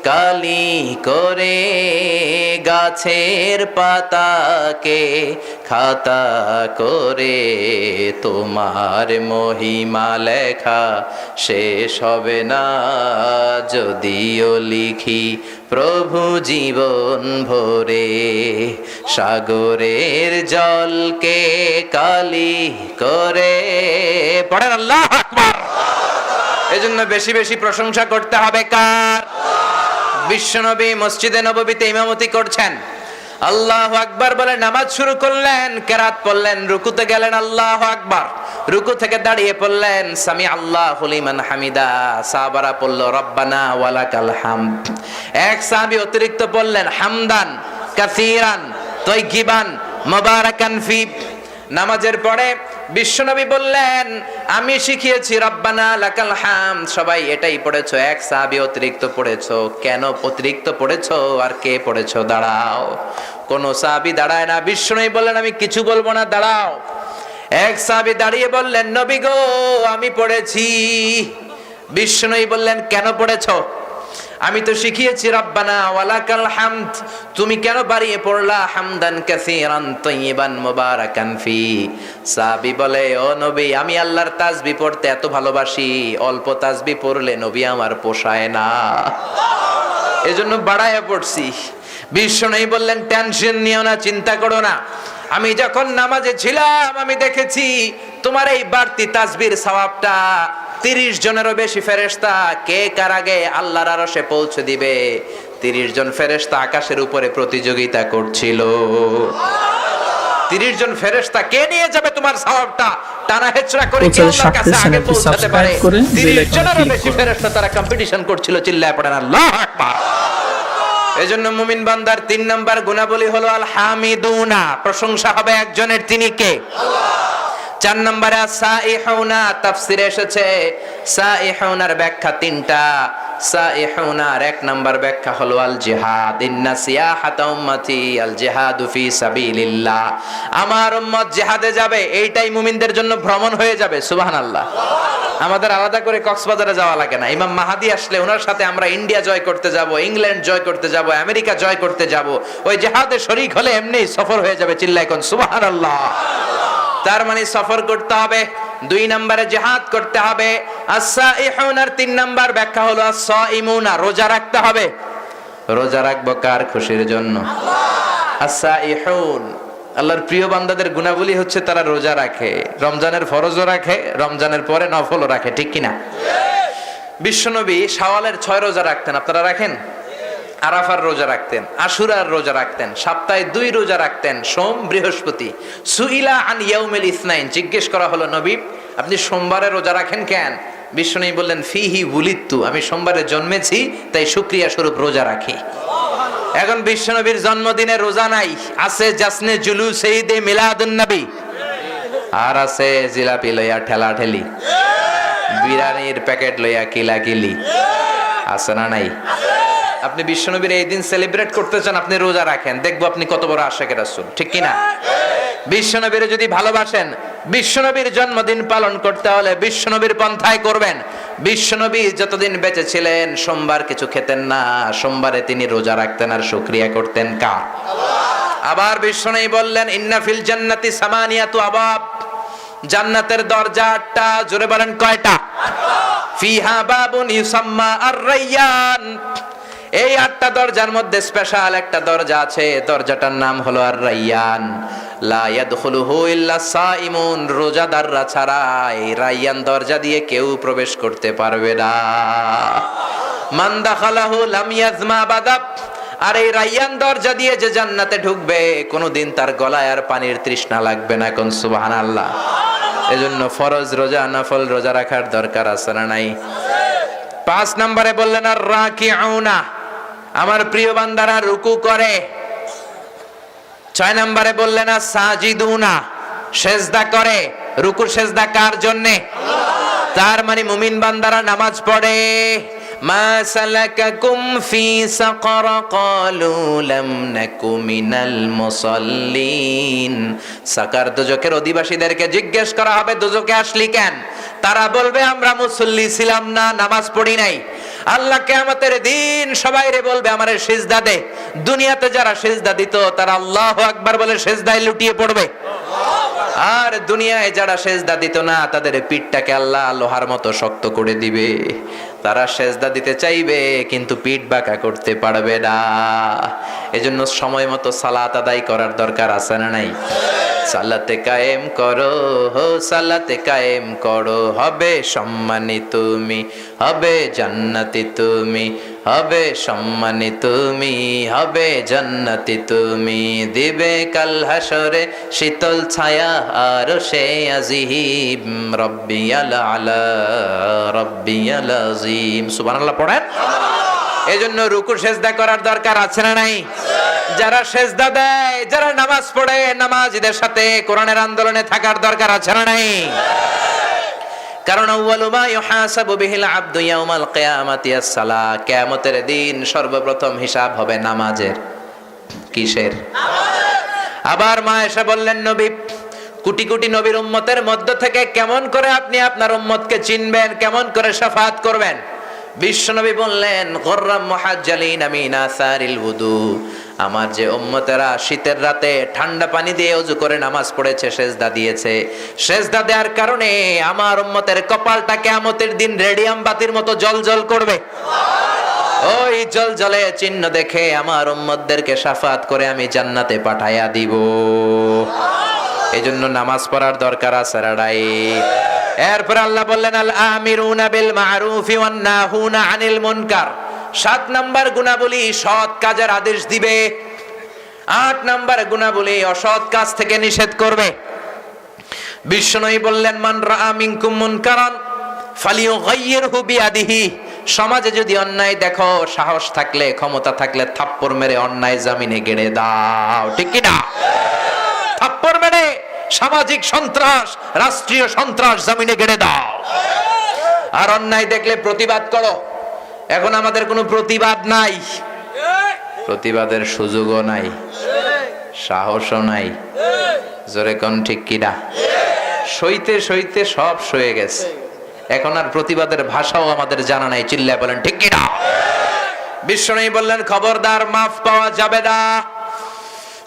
কালি করে গাছের পাতাকে খাতা করে তোমার মহিমা লেখা শেষ হবে না, যদিও লিখি প্রভু জীবন ভরে। সাগরের জলকে কালি করে, পড়েন আল্লাহু আকবার। এজন্য বেশি বেশি প্রশংসা করতে হবে কার? বিশ্বনবী মসজিদে নববীতে ইমামতি করছেন, আল্লাহু আকবার বলে নামাজ শুরু করলেন, কেরাত পড়লেন, রুকুতে গেলেন আল্লাহু আকবার, রুকু থেকে দাঁড়িয়ে পড়লেন সামি আল্লাহু লিমান হামিদা, সাহাবারা পড়ল রব্বানা ওয়ালাকাল হামদ। এক সাহাবী অতিরিক্ত পড়লেন হামদান কাসীরান তাইয়িবান মুবারাকান ফি। নামাজের পরে বিশ্বনবী বললেন আমি শিখিয়েছি রব্বানা লাকাল হামদ, সবাই এটাই পড়েছো, এক সাহাবী অতিরিক্ত পড়েছো, কেন অতিরিক্ত পড়েছো আর কে পড়েছো? দাঁড়াও। কোন সাহাবী দাঁড়ায় না, বিশ্বনবী বললেন আমি কিছু বলবো না, দাঁড়াও। এক সাহাবী দাঁড়িয়ে বললেন নবী গো আমি পড়েছি। বিশ্বনবী বললেন কেন পড়েছো? আমি তো শিখিয়েছি রব্বানা ওয়ালাকাল হামদ, তুমি কেন বাড়িয়ে পড়লা হামদান কাসীরান তাইয়িবান মুবারাকান ফি? সাহাবী বলে ও নবী আমি আল্লাহর তাসবিহ পড়তে এত ভালোবাসি, অল্প তাসবিহ পড়লে নবী আমার পোষায় না, এজন্য বাড়ায়া পড়ছি। বিশ্বনবী বললেন টেনশন নিও না, চিন্তা করো না, আমি যখন নামাজে ছিলাম আমি দেখেছি তোমার এই বাড়তি তাসবিহর সওয়াবটা 30 জনেরও বেশি ফেরেশতা কে কার আগে আল্লাহর আরশে পৌঁছে দিবে, 30 জন ফেরেশতা আকাশের উপরে প্রতিযোগিতা করছিল। 30 জন ফেরেশতা কে নিয়ে যাবে তোমার সওয়াবটা, টানা হেচড়া করে কে আল্লাহর কাছে আগে পৌঁছাতে পারে। 30 জনেরও বেশি ফেরেশতা তারা কম্পিটিশন করছিল, চিল্লায় পড়েন আল্লাহু আকবার। এজন্য মুমিন বান্দার 3 নাম্বার গুণাবলী হলো আল হামিদুনা, প্রশংসা হবে একজনের, তিনি কে? আল্লাহ। 4 নম্বরে সাইহুনা, তাফসিরে এসেছে সাইহুনার ব্যাখ্যা 3টা। সাইহুনার 1 নাম্বার ব্যাখ্যা হলো আল জিহাদ, ইন্না সিয়াহাতা উম্মতি আল জিহাদু ফি সাবিলিল্লাহ, আমার উম্মত জিহাদে যাবে, এইটাই মুমিনদের জন্য ভ্রমণ হয়ে যাবে। সুবহানাল্লাহ। আমাদের আলাদা করে কক্সবাজারে যাওয়া লাগে না, ইমাম মাহাদি আসলে ওনার সাথে আমরা ইন্ডিয়া জয় করতে যাব, ইংল্যান্ড জয় করতে যাব, আমেরিকা জয় করতে যাব, ওই জিহাদে শরীক হলে এমনি সফর হয়ে যাবে, চিল্লায় কোন সুবহানাল্লাহ। তার মানে সফর করতে হবে। 2 নম্বরে জিহাদ করতে হবে। as-সাইহুনার 3 নাম্বার ব্যাখ্যা হলো as-সাইমুনা, রোজা রাখতে হবে। রোজা রাখবো কার খুশির জন্য? আল্লাহ। as-সাইহুন আল্লাহর প্রিয় বান্দাদের গুণাবলী হচ্ছে তারা রোজা রাখে, রমজানের ফরজও রাখে, রমজানের পরে নফলও রাখে, ঠিক কিনা? বিশ্বনবী শাওয়ালের 6 রোজা রাখতেন, আপনারা রাখেন? আরাফার রোজা রাখতেন, আশুরার রোজা রাখতেন, সপ্তাহে 2 রোজা রাখতেন, সোম বৃহস্পতি। সুইলা আন ইয়াউমিল ইসনাইন, জিজ্ঞেস করা হলো নবী আপনি সোমবারে রোজা রাখেন কেন? বিশ্বনবী বললেন ফিহি উলিদতু, আমি সোমবারে জন্মেছি তাই শুকরিয়া স্বরূপ রোজা রাখি। এখন বিশ্বনবীর জন্মদিনে রোজা নাই, আছে জাসনে জুলুসে ঈদে মিলাদুন নবী, আর আছে জিলাপি লইয়া ঠেলা ঠেলি, বিরিয়ানির প্যাকেট লইয়া কিলাকিলি, আছে না নাই? আপনি বিশ্বনবীর এই দিন সেলিব্রেট করতে চান, আপনি রোজা রাখেন, দেখবো আপনি কত বড় আশিকে রাসূল, ঠিক কিনা? বিশ্বনবীর যদি ভালোবাসেন, বিশ্বনবীর জন্মদিন পালন করতে হলে বিশ্বনবীর পন্থায় করবেন। বিশ্বনবী যতদিন বেঁচে ছিলেন সোমবার কিছু খেতেন না, সোমবারে তিনি রোজা রাখতেন আর শুকরিয়া করতেন কার? আল্লাহ। আবার বিশ্বনবী বললেন ইন্না ফিল জান্নাতি সামানিয়াতু আবাব, জান্নাতের দরজা 8টা, জোরে বলেন কয়টা? 8টা। ফিহা বাবুন ইউসাম্মা আর-রায়্যান, এই 8টা দরজার মধ্যে স্পেশাল একটা দরজা আছে, দরজাটার নাম হলো আর-রায়্যান। লা ইয়াদখুলুহু ইল্লা সাইমুন, রোজাদাররা ছাড়া এই রায়্যান দরজা দিয়ে কেউ প্রবেশ করতে পারবে না। মান দাখালাহু লাম ইয়াজমা আবাদা। আর এই রায়্যান দরজা দিয়ে যে জান্নাতে ঢুকবে কোনোদিন তার গলায় আর পানির তৃষ্ণা লাগবে না। কোন সুবহানাল্লাহ। এজন্য ফরজ রোজা, নফল রোজা রাখার দরকার আছে না নাই? 5 নম্বরে বললেন আর রাকিউনা, আমার প্রিয় বান্দারা রুকু করে। 6 নম্বরে বললেন আর সাজিদুনা, সেজদা করে। রুকু সেজদা কার জন্যে? তার মানে মুমিন বান্দারা নামাজ পড়ে। মা সালাকাকুম ফি সাকার ক্বালু লাম নাকু মিনাল মুসাল্লিন। সাকার দোজখের অধিবাসীদেরকে জিজ্ঞেস করা হবে দোজখে আসলি কেন? তারা বলবে আমরা মুসল্লি ছিলাম না, নামাজ পড়ি নাই। আল্লাহ কিয়ামতের দিন সবাইরে বলবে আমারে সিজদা দে। দুনিয়াতে যারা সিজদা দিত তারা আল্লাহু আকবার বলে সিজদায় লুটিয়ে পড়বে। আর দুনিয়ায় যারা সেজদা দিত না তাদের পিঠটাকে আল্লাহ লোহার মতো শক্ত করে দিবে। তারা সেজদা দিতে চাইবে কিন্তু পিঠ বাঁকা করতে পারবে না। এজন্য সময় মতো সালাত আদায় করার দরকার আছে না নাই? সালাতে কায়েম করো, সালাতে কায়েম করো, হবে সম্মানী তুমি, হবে জান্নাতি তুমি, হবে সম্মানী তুমি, হবে জান্নাতি তুমি। দিবে কাল হাসরে শীতল ছায়া আরশে আজিম, রব্বিয়াল আলা রব্বিয়াল আযীম। সুবহানাল্লাহ পড়েন। এজন্য রুকু সেজদা করার দরকার আছে না নাই? যারা সেজদা দেয়, যারা নামাজ পড়ে, নামাজীদের সাথে কোরআনের আন্দোলনে থাকার দরকার আছে না নাই? কারণ আউয়ালু মা ইউহাসাবু বিহিল আবদু ইয়াউমাল কিয়ামাতি আস-সালাহ। কিয়ামতের দিন সর্বপ্রথম হিসাব হবে নামাজের। কিসের? আবার মা এসে বললেন নবী, কোটি কোটি নবীর উম্মতের মধ্য থেকে কেমন করে আপনি আপনার উম্মতকে চিনবেন, কেমন করে শাফাআত করবেন? বিশ্বনবী বললেন গুররাম মুহাজ্জালিনা মিন আসারিল wudu। আমার যে উম্মতেরা শীতের রাতে ঠান্ডা পানি দিয়ে ওযু করে নামাজ পড়েছে, সেজদা দিয়েছে, সেজদা দেওয়ার কারণে আমার উম্মতের কপালটা কিয়ামতের দিন রেডিয়াম বাতির মতো জ্বলজ্বল করবে। ওই জ্বলজ্বলে চিহ্ন দেখে আমার উম্মতদেরকে শাফাআত করে আমি জান্নাতে পাঠাইয়া দিব। এজন্য নামাজ পড়ার দরকার আছে রাডাই। এরপর আল্লাহ বললেন আল আমিরুনা বিল মারুফি ওয়ান নাহুনা আনিল মুনকার। 7 নাম্বার গুণাবলী সৎ কাজের আদেশ দিবে। 8 নাম্বার গুণাবলী অসৎ কাজ থেকে নিষেধ করবে। বিশ্বনবী বললেন মান রাআ মিনকুম মুনকারান ফালিয়ুগাইয়িরহু বিয়াদিহি। সমাজে যদি অন্যায় দেখো, সাহস থাকলে, ক্ষমতা থাকলে থাপ্পড় মেরে অন্যায় জমিনে গেড়ে দাও। ঠিক কি না? থাপ্পড় মেরে সামাজিক সন্ত্রাস, রাষ্ট্রীয় সন্ত্রাস জমিনে গেড়ে দাও। আর অন্যায় দেখলে প্রতিবাদ করো। এখন আমাদের কোনো প্রতিবাদ নাই, প্রতিবাদের সুযোগও নাই, সাহসও নাই। জোরে কোন ঠিক কিনা? সইতে সইতে সব সয়ে গেছে। এখন আর প্রতিবাদের ভাষাও আমাদের জানা নাই। চিল্লায় বলেন ঠিক কিনা? বিশ্বনবী বললেন খবরদার, মাফ পাওয়া যাবে না।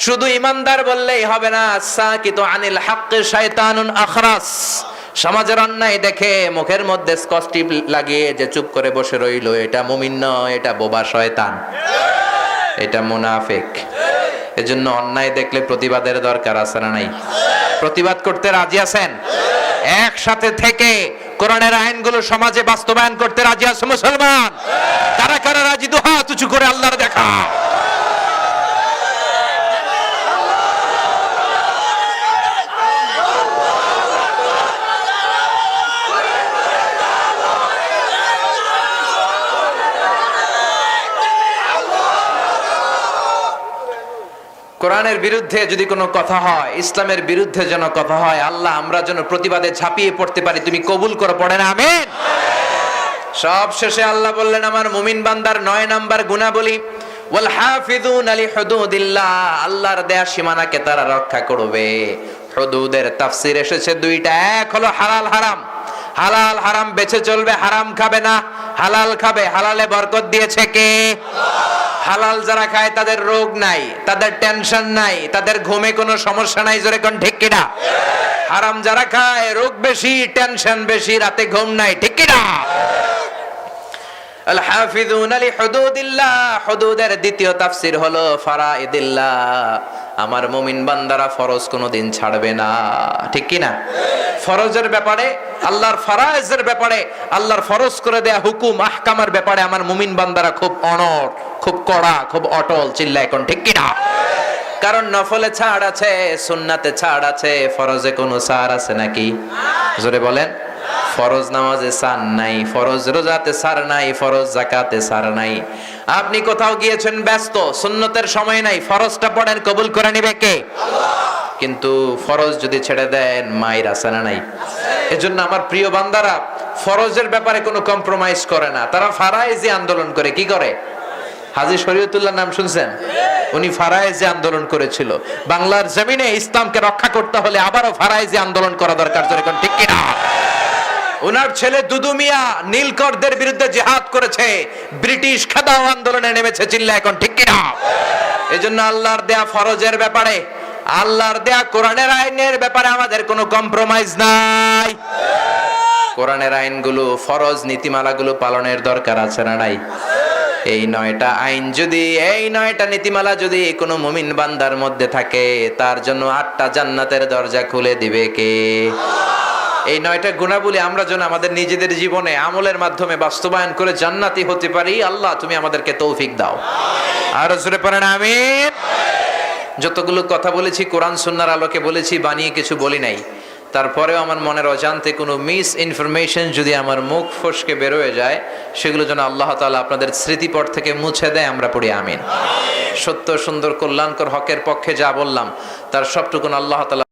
শুধু ইমানদার বললেই হবে না। সাকিতু আনিল হাক্কি শায়তানুন আখরাস। সমাজের অন্যায় দেখে মুখের মধ্যে স্কচটি লাগিয়ে যে চুপ করে বসে রইল, এটা মুমিন নয়, এটা বোবা শয়তান, এটা মুনাফিক। এজন্য অন্যায় দেখলে প্রতিবাদের দরকার আছে না নাই? প্রতিবাদ করতে রাজি আছেন? একসাথে থেকে কোরআনের আইনগুলো সমাজে বাস্তবায়ন করতে রাজি আছে মুসলমান? কারা কারা রাজি? দুহাত উঁচু করে আল্লাহর দেখা। কোরআনের বিরুদ্ধে যদি কোনো কথা হয়, ইসলামের বিরুদ্ধে যেন কথা হয়, আল্লাহ আমরা যেন প্রতিবাদে ঝাঁপিয়ে পড়তে পারি। তুমি কবুল করো, পড়েন আমিন। সব শেষে আল্লাহ বললেন আমার মুমিন বান্দার 9 নাম্বার গুণাবলী ওয়াল হাফিযুনা লিহুদুদিল্লাহ। আল্লাহর দেয়া সীমানাকে তারা রক্ষা করবে। হুদুদের তাফসীর এসেছে 2টা। এক হলো হালাল হারাম। হালাল হারাম বেঁচে চলবে, হারাম খাবে না, হালাল খাবে। হালালে বরকত দিয়েছে কে? হালাল যারা খায় তাদের রোগ নাই, তাদের টেনশন নাই, তাদের ঘুমে কোনো সমস্যা নাই। জোরে কোন ঠিক কিনা? হারাম যারা খায় রোগ বেশি, টেনশন বেশি, রাতে ঘুম নাই। ঠিক কিনা? আল হাফিযুনা লিহুদুদিল্লাহ। হুদুদের দ্বিতীয় তাফসীর হলো ফারাইদিল্লাহ। আমার মুমিন বান্দারা ফরজ কোনোদিন ছাড়বে না, ঠিক কি না? ফরজের ব্যাপারে, আল্লাহর ফরায়েজের ব্যাপারে, আল্লাহর ফরজ করে দেয়া হুকুম আহকামের ব্যাপারে আমার মুমিন বান্দারা খুব অনড়, খুব কড়া, খুব অটল। চিল্লা এখন ঠিক কি না? কারণ নফলে ছাড় আছে, সুন্নাতে ছাড় আছে, ফরজে কোনো ছাড় আছে নাকি? জোরে বলেন। ফরজ নামাজে ছাড় নাই, ফরজ রোজাতে ছাড় নাই, ফরজ যাকাতে ছাড় নাই। আপনি কোথাও গিয়েছেন ব্যস্ত, সুন্নতের সময় নাই, ফরজটা পড়েন, কবুল করে নিবে কে? কিন্তু ফরজ যদি ছেড়ে দেন মায়ের আছে না নাই? এজন্য আমার প্রিয় বান্দারা ফরজের ব্যাপারে কোনো কম্প্রোমাইজ করে না, তারা ফারায়েজি আন্দোলন করে। কি করে? হাজী শরীয়তুল্লাহ নাম শুনছেন? উনি ফারায়েজি আন্দোলন করেছিল। বাংলার জমিনে ইসলামকে রক্ষা করতে হলে আবারও ফারায়েজি আন্দোলন করা দরকার, যেরকম ঠিক কিনা? উনার ছেলে দুদু মিয়া নীলকরদের বিরুদ্ধে জিহাদ করেছে, ব্রিটিশ খেদাও আন্দোলনে নেমেছে। চিল্লা এখন ঠিক কিনা? এজন্য আল্লাহর দেয়া ফরজের ব্যাপারে, আল্লাহর দেয়া কোরআনের আইনের ব্যাপারে আমাদের কোনো কম্প্রোমাইজ নাই। কোরআনের আইনগুলো, ফরজ নীতিমালাগুলো পালনের দরকার আছে না নাই? এই 9টা আইন যদি, এই 9টা নীতিমালা যদি কোনো মুমিন বান্দার মধ্যে থাকে, তার জন্য 8টা জান্নাতের দরজা খুলে দিবে কে? এই 9টা গুণাবলী আমরা যেন আমাদের নিজেদের জীবনে আমলের মাধ্যমে বাস্তবায়ন করে জান্নাতি হতে পারি। আল্লাহ তুমি আমাদেরকে তৌফিক দাও। আর জোরে পড়েন আমিন। যতগুলো কথা বলেছি কোরআন সুন্নাহর আলোকে বলেছি, বানিয়ে কিছু বলি নাই। তারপরেও আমার মনের অজান্তে কোনো মিস ইনফরমেশন যদি আমার মুখ ফসকে বের হয়ে যায়, সেগুলো যেন আল্লাহ তাআলা আপনাদের স্মৃতিপট থেকে মুছে দেয়। আমরা পড়ি আমিন। সত্য, সুন্দর, কল্যাণকর, হকের পক্ষে যা বললাম তার সবটুকুন আল্লাহ তাআলা